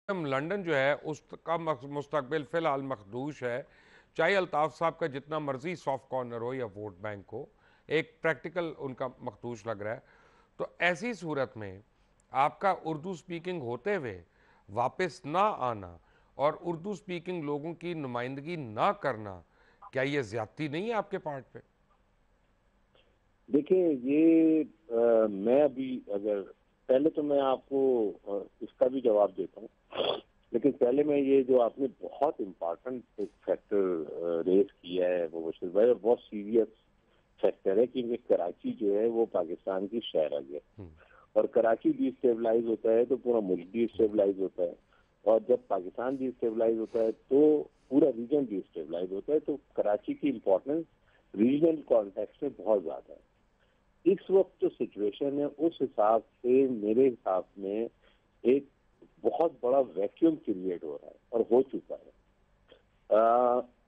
लंदन जो है उसका मुस्तकबिल फ़िलहाल मखदूश है, चाहे अल्ताफ़ साहब का जितना मर्जी सॉफ्ट कॉर्नर हो या वोट बैंक हो, एक प्रैक्टिकल उनका मखदूश लग रहा है। तो ऐसी सूरत में आपका उर्दू स्पीकिंग होते हुए वापस ना आना और उर्दू स्पीकिंग लोगों की नुमाइंदगी ना करना, क्या ये ज्यादती नहीं है आपके पार्ट पे? देखिए मैं अभी अगर पहले तो मैं आपको इसका भी जवाब देता हूँ लेकिन पहले मैं ये जो आपने बहुत इम्पोर्टेंट एक फैक्टर रेज किया है मुबशिर भाई, और बहुत सीरियस फैक्टर है, क्योंकि कराची जो है वो पाकिस्तान की शहर है, और कराची डिस्टेबलाइज होता है तो पूरा मुल्क डिस्टेबलाइज होता है, और जब पाकिस्तान डिस्टेबलाइज होता है तो पूरा रीजन डिस्टेबलाइज होता है। तो कराची की इम्पोर्टेंस रीजनल कॉन्टेक्स्ट में बहुत ज्यादा है। इस वक्त जो सिचुएशन है उस हिसाब से मेरे हिसाब में एक बहुत बड़ा वैक्यूम क्रिएट हो रहा है और हो चुका है।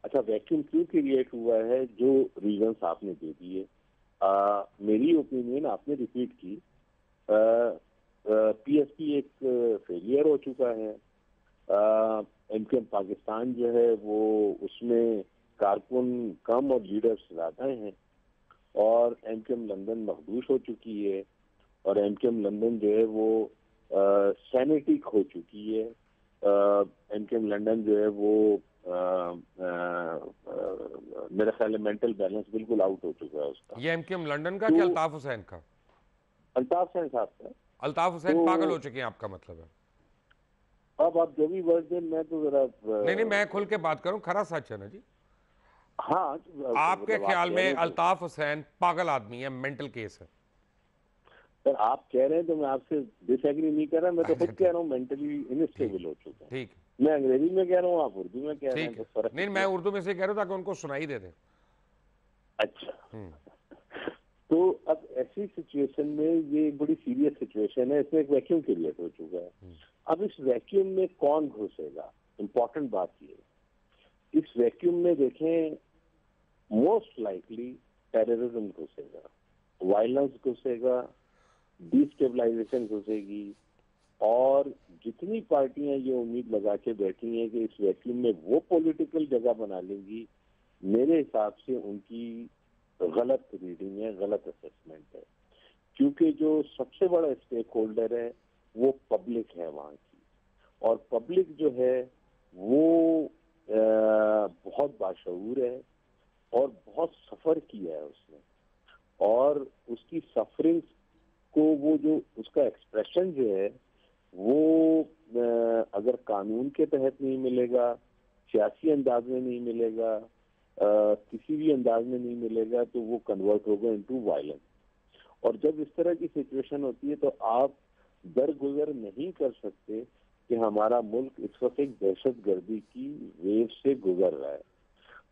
अच्छा, वैक्यूम क्यों क्रिएट हुआ है? जो रीजन्स आपने दे दिए, मेरी ओपिनियन आपने रिपीट की। पीएसपी एक फेलियर हो चुका है। एमकेएम पाकिस्तान जो है वो उसमें कारकुन कम और लीडर्स ज्यादा हैं, और एमकेएम लंदन मखदूश हो चुकी है, और एमकेएम लंदन जो है वो सैनिटिक हो चुकी है। एमकेएम लंदन जो है वो मेरे ख्याल में मेंटल बैलेंस बिल्कुल आउट हो चुका है उसका। ये एमकेएम लंदन का कि अल्ताफ हुसैन का? अल्ताफ हुसैन साहब का। अल्ताफ हुसैन पागल हो चुके हैं, आपका मतलब है? अब आप जो भी वर्ड दें, मैं तो जरा नहीं, मैं खुल के बात करूं, खरा सच है ना जी। हाँ, आपके ख्याल में अल्ताफ हुसैन पागल आदमी है, मेंटल केस है? सर आप कह रहे हैं तो मैं आपसे डिसएग्री नहीं कर रहा, मैं तो खुद कह रहा हूँ मेंटली इनस्टेबल हो चुका है। ठीक, मैं अंग्रेजी में कह रहा हूँ, आप उर्दू में कह रहे हैं, तो फर्क नहीं, मैं उर्दू में से कह रहा हूँ ताकि उनको सुनाई दे दे। अच्छा, तो अब ऐसी सिचुएशन में ये बड़ी सीरियस सिचुएशन है, इसमें एक वैक्यूम क्रिएट हो चुका है। अब इस वैक्यूम में कौन घुसेगा? इम्पोर्टेंट बात ये, इस वैक्यूम में देखें मोस्ट लाइकली टेररिज्म घुसेगा, वायलेंस घुसेगा, डिस्टेबलाइजेशन घुसेगी, और जितनी पार्टियां ये उम्मीद लगा के बैठी हैं कि इस वैक्यूम में वो पॉलिटिकल जगह बना लेंगी, मेरे हिसाब से उनकी गलत रीडिंग है, गलत असेसमेंट है। क्योंकि जो सबसे बड़ा स्टेक होल्डर है वो पब्लिक है वहाँ की, और पब्लिक जो है वो बहुत बाशऊर है और बहुत सफर किया है उसने, और उसकी सफरिंग को वो जो उसका एक्सप्रेशन जो है वो अगर कानून के तहत नहीं मिलेगा, सियासी अंदाज में नहीं मिलेगा, किसी भी अंदाज में नहीं मिलेगा, तो वो कन्वर्ट होगा इनटू वायलेंस। और जब इस तरह की सिचुएशन होती है तो आप दरगुजर नहीं कर सकते कि हमारा मुल्क इस वक्त एक दहशतगर्दी की वेव से गुजर रहा है।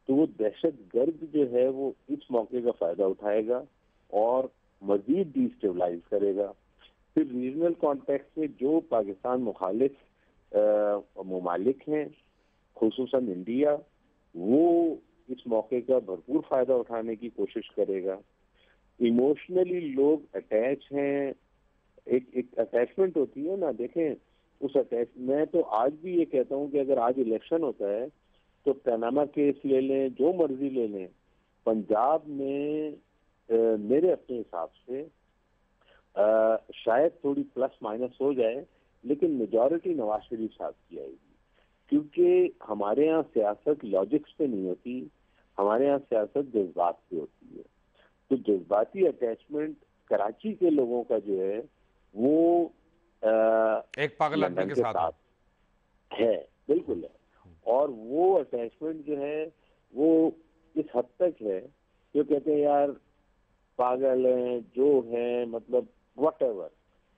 तो वो दहशतगर्द जो है वो इस मौके का फायदा उठाएगा और मजीद डिस्टेबलाइज करेगा। फिर रीजनल कॉन्टेक्स्ट में जो पाकिस्तान मुखालिफ ममालिक हैं, खुसूसन इंडिया, वो इस मौके का भरपूर फायदा उठाने की कोशिश करेगा। इमोशनली लोग अटैच हैं, एक अटैचमेंट होती है ना, देखें उस अटैच, मैं तो आज भी ये कहता हूँ कि अगर आज इलेक्शन होता है तो पनामा केस ले लें, जो मर्जी ले लें, पंजाब में मेरे अपने हिसाब से शायद थोड़ी प्लस माइनस हो जाए, लेकिन मेजॉरिटी नवाज शरीफ साहब की आएगी। क्योंकि हमारे यहाँ सियासत लॉजिक्स पे नहीं होती, हमारे यहाँ सियासत जज्बात पे होती है। तो जज्बाती अटैचमेंट कराची के लोगों का जो है वो एक पागल आदमी के साथ है, बिल्कुल है। और वो अटैचमेंट जो है वो इस हद तक है जो कहते हैं यार पागल हैं जो है, मतलब व्हाटएवर,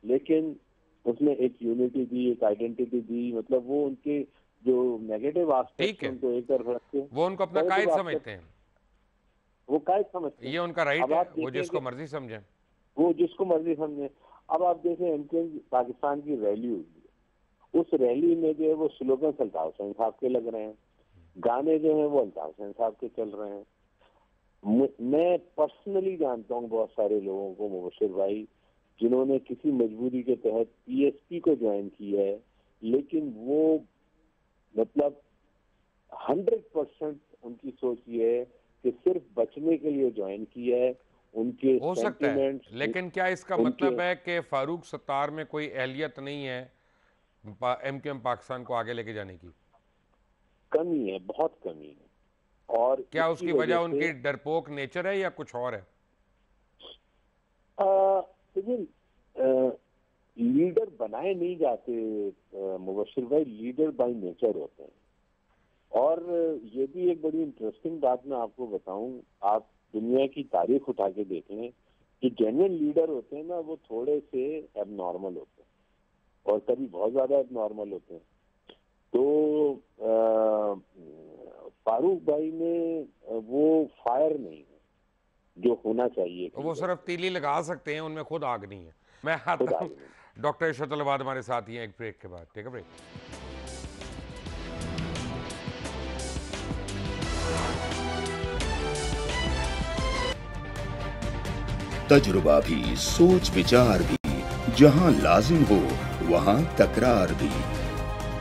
लेकिन उसने एक यूनिटी दी, एक आइडेंटिटी दी, मतलब वो उनके जो नेगेटिव एस्पेक्ट उनको एक तरफ रख के वो उनको अपना कायद समझते हैं, वो कायद समझते हैं। ये उनका राइट है, वो जिसको मर्जी समझे, वो जिसको मर्जी समझे। अब आप देखें एमकेएम पाकिस्तान की रैली हुई, उस रैली में जो है वो स्लोगन अल्ताफ हुसैन साहब के लग रहे हैं, गाने जो हैं वो अल्ताफ हुसैन साहब के चल रहे हैं। मैं पर्सनली जानता हूँ बहुत सारे लोगों को मुबशिर भाई, जिन्होंने किसी मजबूरी के तहत पीएसपी को ज्वाइन किया है, लेकिन वो मतलब 100% उनकी सोच ये है कि सिर्फ बचने के लिए ज्वाइन किया है। उनके हो सकता है, लेकिन क्या इसका मतलब है कि फारूक सत्तार में कोई अहलियत नहीं है एमकेएम पाकिस्तान को आगे लेके जाने की? कमी है, बहुत कमी है। और क्या उसकी वजह उनकी डरपोक नेचर है या कुछ और है? लीडर बनाए नहीं जाते मुबश्शिर भाई, लीडर बाय नेचर होते हैं। और ये भी एक बड़ी इंटरेस्टिंग बात मैं आपको बताऊं, आप दुनिया की तारीख उठा के देख लें कि जेन्युइन लीडर होते हैं ना, वो थोड़े से एबनॉर्मल होते हैं और कभी बहुत ज्यादा एबनॉर्मल होते हैं। तो फारूक भाई में वो फायर नहीं है जो होना चाहिए। वो सिर्फ तीली लगा सकते हैं, उनमें खुद आग नहीं है। मैं आता हूँ डॉक्टर इशरत अहबाद हमारे साथ ही हैं एक ब्रेक के बाद। Take a break. तजुर्बा भी, सोच विचार भी, जहां लाजिम हो वहां तकरार भी।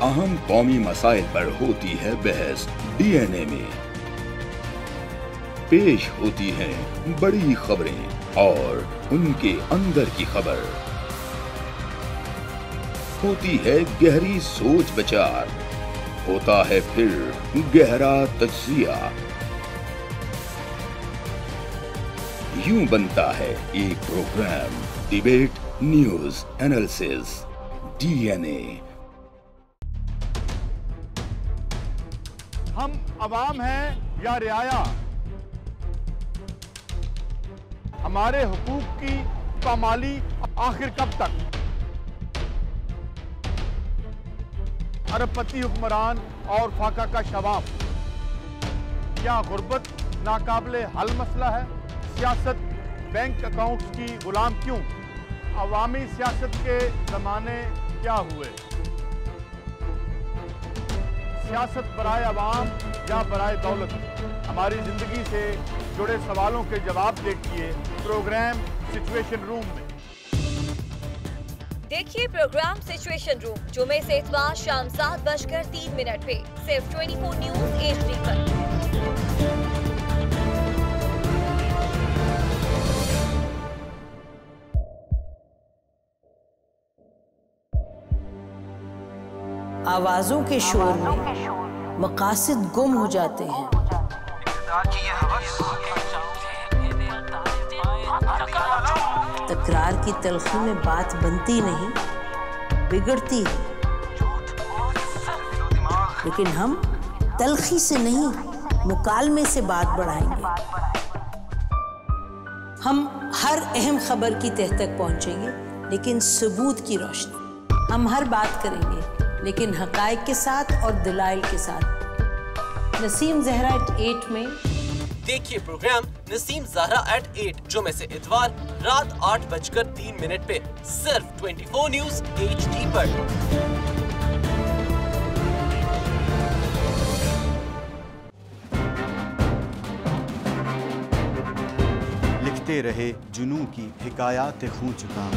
अहम कौमी मसाइल पर होती है बहस डीएनए में। पेश होती हैं बड़ी खबरें और उनके अंदर की खबर। होती है गहरी सोच विचार, होता है फिर गहरा तज्जिया। यूं बनता है एक programme debate news analysis DNA. हम अवाम हैं या रियाया, हमारे हुकूक की पामाली आखिर कब तक? अरबपति हुक्मरान और फाका का शवाब, क्या गुर्बत नाकाबिले हल मसला है? सियासत बैंक अकाउंट्स की गुलाम क्यों? अवामी सियासत के जमाने क्या हुए? सियासत बराए अवाम या बराए दौलत? हमारी जिंदगी से जुड़े सवालों के जवाब देखिए प्रोग्राम सिचुएशन रूम में। देखिए प्रोग्राम सिचुएशन रूम जुमे से इतवार शाम 7:03 पे सिर्फ 24 न्यूज HD पर। आवाजों के शोर में मकासद गुम हो जाते हैं। तकरार की तलखी में बात बनती नहीं, बिगड़ती है। लेकिन हम तलखी से नहीं, मुकालमे से बात बढ़ाएंगे। हम हर अहम खबर की तह तक पहुंचेंगे, लेकिन सबूत की रोशनी। हम हर बात करेंगे, लेकिन हकायक के साथ और दलाइल के साथ। नसीम ज़हरा @8 में देखिए प्रोग्राम नसीम ज़हरा @8 जुमे से इतवार रात 8:03 पे सिर्फ 24 न्यूज HD पर। लिखते रहे जुनू की हिकायात खूं चुका।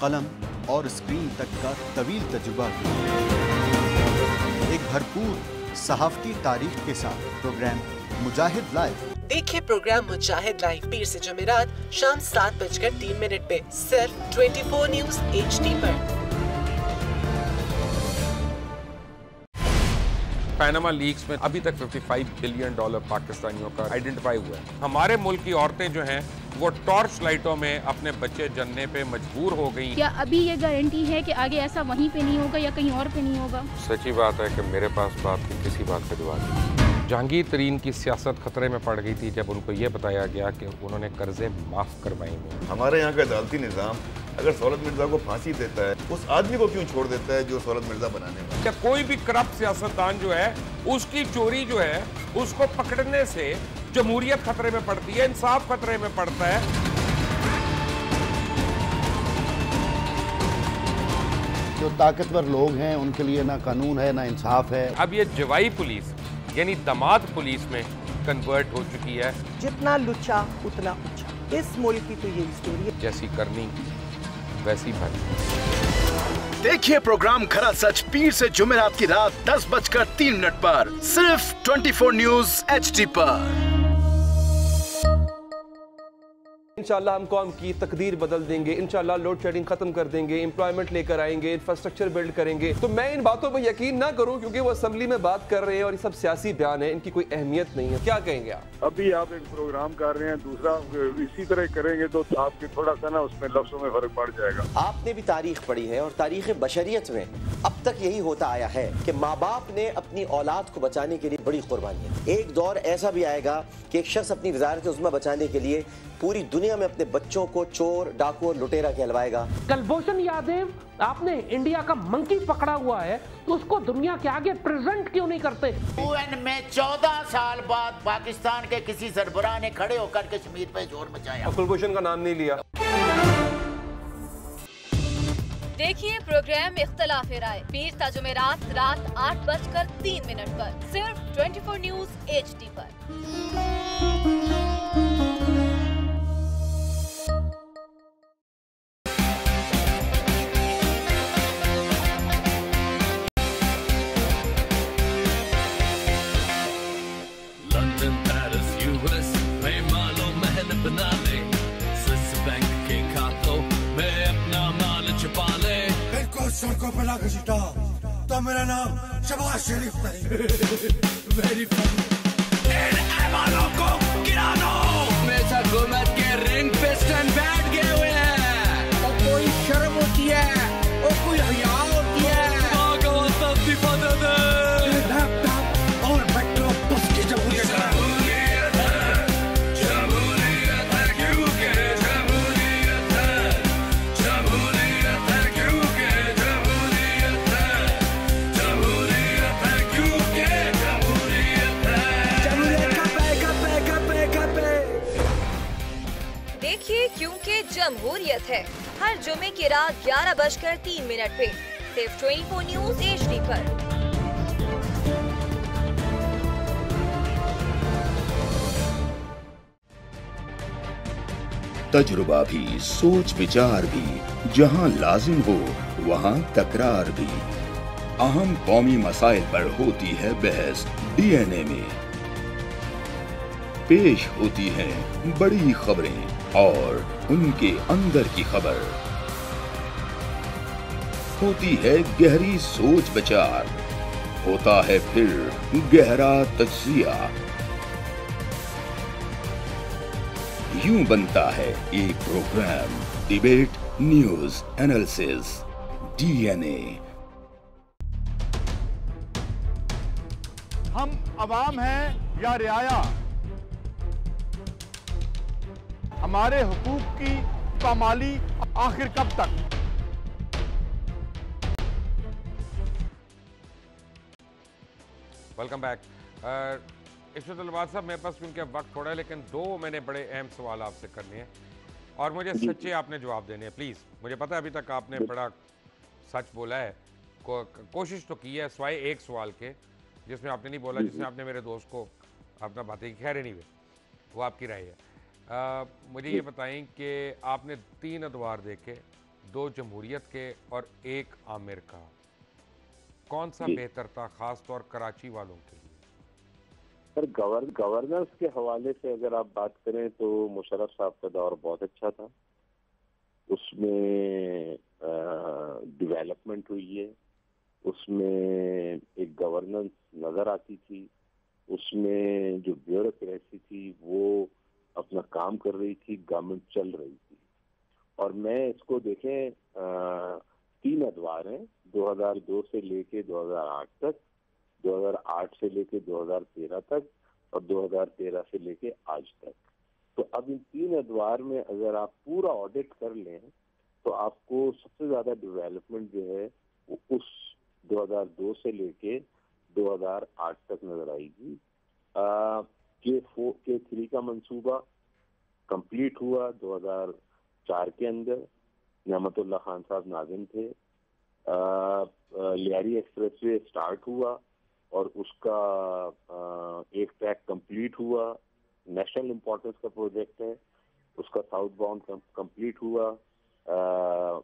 कलम और स्क्रीन तक का तवील तजुर्बा एक भरपूर सहाफती तारीख के साथ प्रोग्राम मुजाहिद लाइव। देखिए प्रोग्राम मुजाहिद लाइव पीर से जुमेरात शाम 7:03 पे सिर्फ 24 न्यूज HD पर। पैनामा लीक्स में अभी तक $55 बिलियन पाकिस्तानियों का आइडेंटिफाई हुआ है। हमारे मुल्क की औरतें जो हैं वो टॉर्च लाइटों में अपने बच्चे जनने पे मजबूर हो गई। क्या अभी ये गारंटी है कि आगे ऐसा वहीं पे नहीं होगा या कहीं और पे नहीं होगा? सच्ची बात है कि मेरे पास बाप की किसी बात पे दुआ नहीं। जहांगीर तरीन की सियासत खतरे में पड़ गई थी जब उनको ये बताया गया कि उन्होंने कर्जे माफ करवाएंगे। हमारे यहाँ का अदालती निज़ाम अगर सौलत मिर्जा को फांसी देता है, उस आदमी को क्यों छोड़ देता है जो सौलत मिर्जा बनाने वाला? क्या कोई भी करप्ट सियासतदान जो है उसकी चोरी जो है उसको पकड़ने से जमहूरियत खतरे में पड़ती है, इंसाफ खतरे में पड़ता है। जो ताकतवर लोग हैं उनके लिए ना कानून है ना इंसाफ है। अब ये जवाई पुलिस यानी दामाद पुलिस में कन्वर्ट हो चुकी है। जितना लुच्चा उतना ऊंचा, इस मुल्क की तो ये स्टोरी है। जैसी करनी वैसी भरनी। देखिए प्रोग्राम खरा सच पीर से जुमेरात की रात 10:03 पर सिर्फ 24 न्यूज HD पर। इंशाल्लाह हम कौम की तकदीर बदल देंगे, इंशाल्लाह लोड शेडिंग खत्म कर देंगे, एम्प्लॉयमेंट लेकर आएंगे, इंफ्रास्ट्रक्चर बिल्ड करेंगे। तो मैं इन बातों पर यकीन ना करूं क्योंकि वो असेंबली में बात कर रहे हैं और ये सब सियासी बयान है, इनकी कोई अहमियत नहीं है। क्या कहेंगे आप? अभी आप एक प्रोग्राम कर रहे हैं, दूसरा इसी तरह करेंगे तो आपके थोड़ा सा ना उसमें लफ्जों में फर्क पड़ जाएगा। आपने भी तारीख पढ़ी है और तारीख बशरियत में अब तक यही होता आया है कि माँ बाप ने अपनी औलाद को बचाने के लिए बड़ी कुर्बानियां। एक दौर ऐसा भी आएगा कि एक शख्स अपनी वज़ारत उज़्मा बचाने के लिए पूरी दुनिया में अपने बच्चों को चोर, डाकू और लुटेरा कहलवाएगा। कुलभूषण यादव, आपने इंडिया का मंकी पकड़ा हुआ है तो उसको दुनिया के आगे प्रेजेंट क्यों नहीं करते? UN में 14 साल बाद पाकिस्तान के किसी सरबराह ने खड़े होकर कश्मीर पे जोर मचाया। कुलभूषण का नाम नहीं लिया। देखिए प्रोग्राम इख्तलाफ राय पीर ता जुमेरात रात 8:03 पर सिर्फ 24 न्यूज HD पर। लंदन, पेरिस, US में मालो महल बना ले, स्विस बैंक के खातों में अपना माल छुपा ले। सड़कों पर लाकर सीटा तो मेरा नाम शबाज शरीफ नहीं। Very funny. इन ऐवानों को गिरा दो। हमेशा हुकूमत के रिंग पे स्टैंड बैठ गए हुए हैं। और कोई शर्म होती है और कोई हया होती है। लैपटॉप और मेट्रो बस की जमहूरियत है। देखिए क्योंकि जमहूरियत है हर जुमे की रात 11:03 पे सिर्फ 24 न्यूज HD पर। तजुर्बा भी, सोच विचार भी, जहां लाजिम हो वहां तकरार भी। अहम कौमी मसाइल पर होती है बहस DNA में। पेश होती हैं बड़ी खबरें और उनके अंदर की खबर। होती है गहरी सोच विचार, होता है फिर गहरा तज्जिया। यूं बनता है एक programme debate news analysis DNA। हम अवाम हैं या रियाया, हमारे हुकूक की पामाली आखिर कब तक? Welcome back. इशरत अल्वाद साहब, मेरे पास क्योंकि वक्त थोड़ा है लेकिन दो मैंने बड़े अहम सवाल आपसे करने हैं और मुझे सच्चे आपने जवाब देने हैं प्लीज़। मुझे पता है अभी तक आपने बड़ा सच बोला है, कोशिश तो की है सिवाय एक सवाल के जिसमें आपने नहीं बोला, जिसमें आपने मेरे दोस्त को अपना बातें की। खैर एनीवे वो आपकी राय है। मुझे ये बताएं कि आपने 3 अदवार देखे, 2 जमहूरियत के और 1 आमिर का, कौन सा बेहतर था खास तौर कराची वालों के लिए? सर गवर्नेंस के हवाले से अगर आप बात करें तो मुशर्रफ साहब का दौर बहुत अच्छा था। उसमें डेवलपमेंट हुई है, उसमें एक गवर्नेंस नजर आती थी, उसमें जो ब्यूरोक्रेसी थी वो अपना काम कर रही थी, गवर्नमेंट चल रही थी। और मैं इसको देखें 3 अदवार हैं, 2002 से लेके 2008 तक, 2008 से लेके 2013 तक और 2013 से लेके आज तक। तो अब इन 3 अदवार में अगर आप पूरा ऑडिट कर लें तो आपको सबसे ज्यादा डेवलपमेंट जो है वो उस 2002 से लेके 2008 तक नजर आएगी। K3 का मंसूबा कंप्लीट हुआ 2004 के अंदर, नियामतुल्लाह खान साहब नाज़िम थे। लियारी एक्सप्रेसवे स्टार्ट हुआ और उसका एक ट्रैक कंप्लीट हुआ, नेशनल इम्पोर्टेंस का प्रोजेक्ट है, उसका साउथ बाउंड कंप्लीट हुआ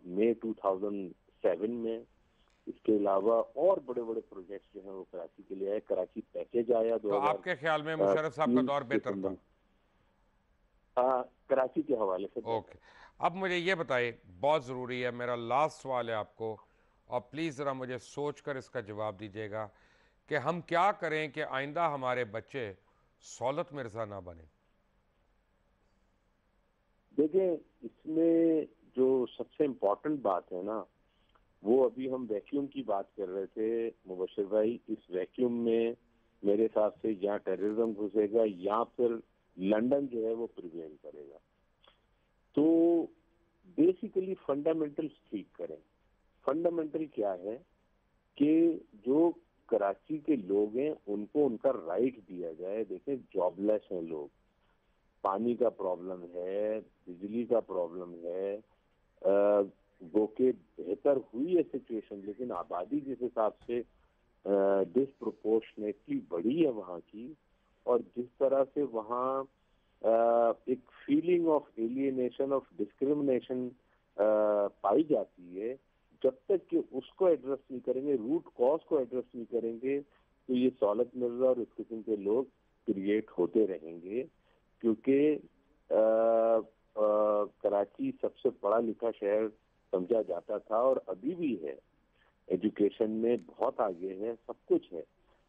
मई 2007 में। इसके अलावा और बड़े बड़े प्रोजेक्ट्स जो हैं वो कराची के लिए आए। कराची पैकेज आया। तो आपके ख्याल में मुशर्रफ साहब का दौर बेहतर था? कराची के हवाले से। ओके, अब मुझे ये बताइए, बहुत ज़रूरी है, मेरा लास्ट सवाल है आपको, और प्लीज़ ज़रा मुझे सोचकर इसका जवाब दीजिएगा कि हम क्या करें कि आइंदा हमारे बच्चे सौलत मिर्ज़ा ना बने। देखिए, इसमें जो सबसे इम्पोर्टेंट बात है ना, वो अभी हम वैक्यूम की बात कर रहे थे मुबशिर भाई। इस वैक्यूम में मेरे हिसाब से या टेररिज्म घुसेगा या फिर लंदन जो है वो प्रिवेल करेगा। तो बेसिकली फंडामेंटल्स ठीक करें। फंडामेंटल क्या है कि जो कराची के लोग हैं उनको उनका राइट दिया जाए। देखें, जॉबलेस हैं लोग, पानी का प्रॉब्लम है, बिजली का प्रॉब्लम है, वो के बेहतर हुई है सिचुएशन, लेकिन आबादी जिस हिसाब से डिसप्रोपोर्शनेटली बढ़ी है वहाँ की, और जिस तरह से वहाँ एक feeling of alienation, of discrimination पाई जाती है, जब तक कि उसको एड्रेस नहीं करेंगे, रूट कॉज को एड्रेस नहीं करेंगे, तो ये सौलत मिर्जा और इस किस्म के लोग क्रिएट होते रहेंगे। क्योंकि कराची सबसे पढ़ा लिखा शहर समझा जाता था और अभी भी है, एजुकेशन में बहुत आगे है, सब कुछ है,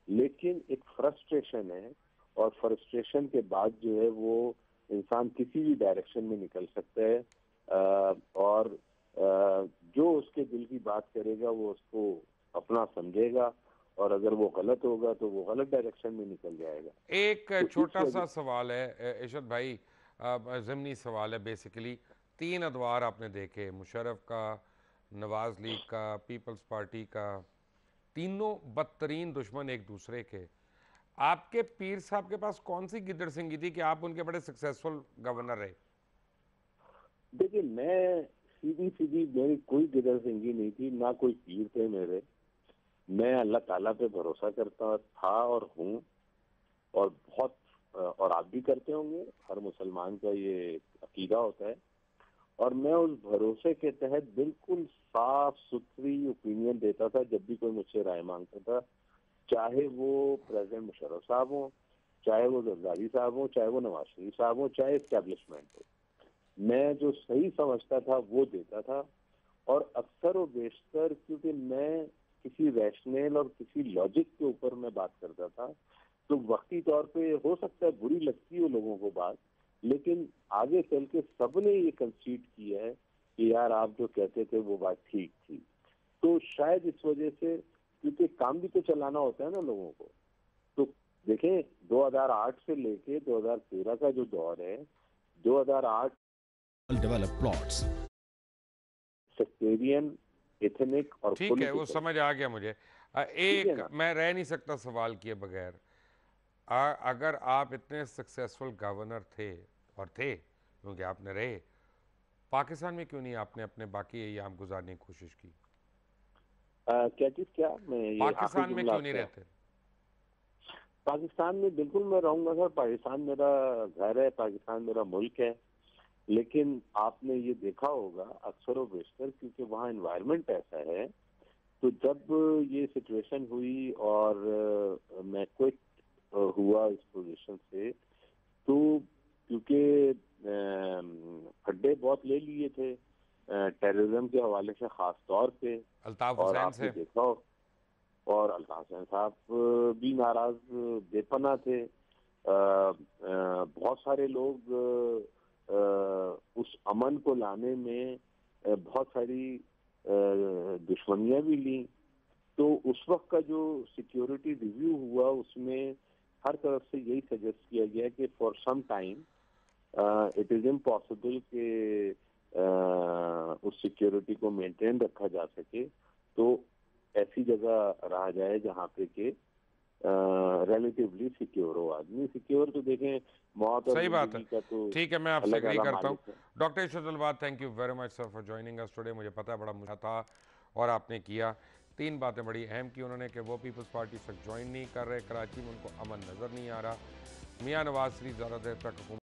लेकिन एक फ्रस्ट्रेशन है, और फ्रस्ट्रेशन के बाद जो है वो इंसान किसी भी डायरेक्शन में निकल सकता है, और जो उसके दिल की बात करेगा वो उसको अपना समझेगा, और अगर वो गलत होगा तो वो गलत डायरेक्शन में निकल जाएगा। एक छोटा सा सवाल है इरशाद भाई, ज़िमनी सवाल है बेसिकली। 3 अदवार आपने देखे, मुशर्रफ का, नवाज लीग का, पीपल्स पार्टी का, तीनों बदतरीन दुश्मन एक दूसरे के। आपके पीर साहब के पास कौन सी गिद्दड़ सिंगी थी कि आप उनके बड़े सक्सेसफुल गवर्नर रहे? देखिए, मैं सीधी मेरी कोई गिद्दड़ सिंगी नहीं थी, ना कोई पीर थे मेरे। मैं अल्लाह ताला पे भरोसा करता था और हूँ, और बहुत, और आप भी करते होंगे, हर मुसलमान का ये अकीदा होता है, और मैं उस भरोसे के तहत बिल्कुल साफ सुथरी ओपिनियन देता था जब भी कोई मुझसे राय मांगता था, चाहे वो प्रेसिडेंट मुशर्रफ साहब हो, चाहे वो जरदारी साहब हो, चाहे वो नवाज शरीफ साहब हो, चाहे एस्टेब्लिशमेंट हो। मैं जो सही समझता था वो देता था, और अक्सर और बेशतर क्योंकि मैं किसी रैशनल और किसी लॉजिक के ऊपर मैं बात करता था, तो वक्ती तौर पे हो सकता है बुरी लगती हो लोगों को बात, लेकिन आगे चल के सबने ये कंसीड किया है कि यार आप जो कहते थे वो बात ठीक थी। तो शायद इस वजह से, क्योंकि काम भी तो चलाना होता है ना लोगों को। तो देखें, 2008 से लेके 2013 का जो दौर है, 2008 डेवलप प्लॉट्स, सेक्टेरियन, एथनिक और ठीक है, वो समझ आ गया मुझे। एक मैं रह नहीं सकता सवाल किए बगैर, अगर आप इतने सक्सेसफुल गवर्नर थे, और थे क्योंकि आपने रहे, पाकिस्तान में क्यों नहीं आपने अपने बाकी अय्याम गुजारने की कोशिश की? क्या चीज, क्या मैं पाकिस्तान में क्यों नहीं रहते? पाकिस्तान में बिल्कुल मैं रहूंगा सर, पाकिस्तान मेरा घर है, पाकिस्तान मेरा मुल्क है, लेकिन आपने ये देखा होगा अक्सर व बेशतर, क्योंकि वहाँ एनवायरनमेंट ऐसा है, तो जब ये सिचुएशन हुई और मैं क्विट हुआ इस पोजीशन से, तो क्योंकि खड्डे बहुत ले लिए थे टेररिज्म के हवाले से, खास तौर पे अल्ताफ और हुसैन आपने से देखा हो, और अल्ताफ हुसैन साहब भी नाराज बेपना थे। बहुत सारे लोग उस अमन को लाने में बहुत सारी दुश्मनियां भी ली। तो उस वक्त का जो सिक्योरिटी रिव्यू हुआ उसमें हर तरफ से यही सजेस्ट किया गया कि for some time it is impossible कि उस सिक्योरिटी को मेंटेन रखा जा सके, तो ऐसी जगह रहा जाए जहाँ पे कि रिलेटिवली सिक्योर हो आदमी। सिक्योर तो देखें मौत और सही बात है, तो ठीक है, मैं आपसे एग्री करता हूँ। है। Doctor Irshad Albad, thank you very much sir for joining us today. मुझे पता है बड़ा मुश्किल था और आपने किया। 3 बातें बड़ी अहम की उन्होंने कि वो पीपल्स पार्टी तक ज्वाइन नहीं कर रहे, कराची में उनको अमन नज़र नहीं आ रहा, मियाँ नवाज शरीफ ज़्यादा देर तक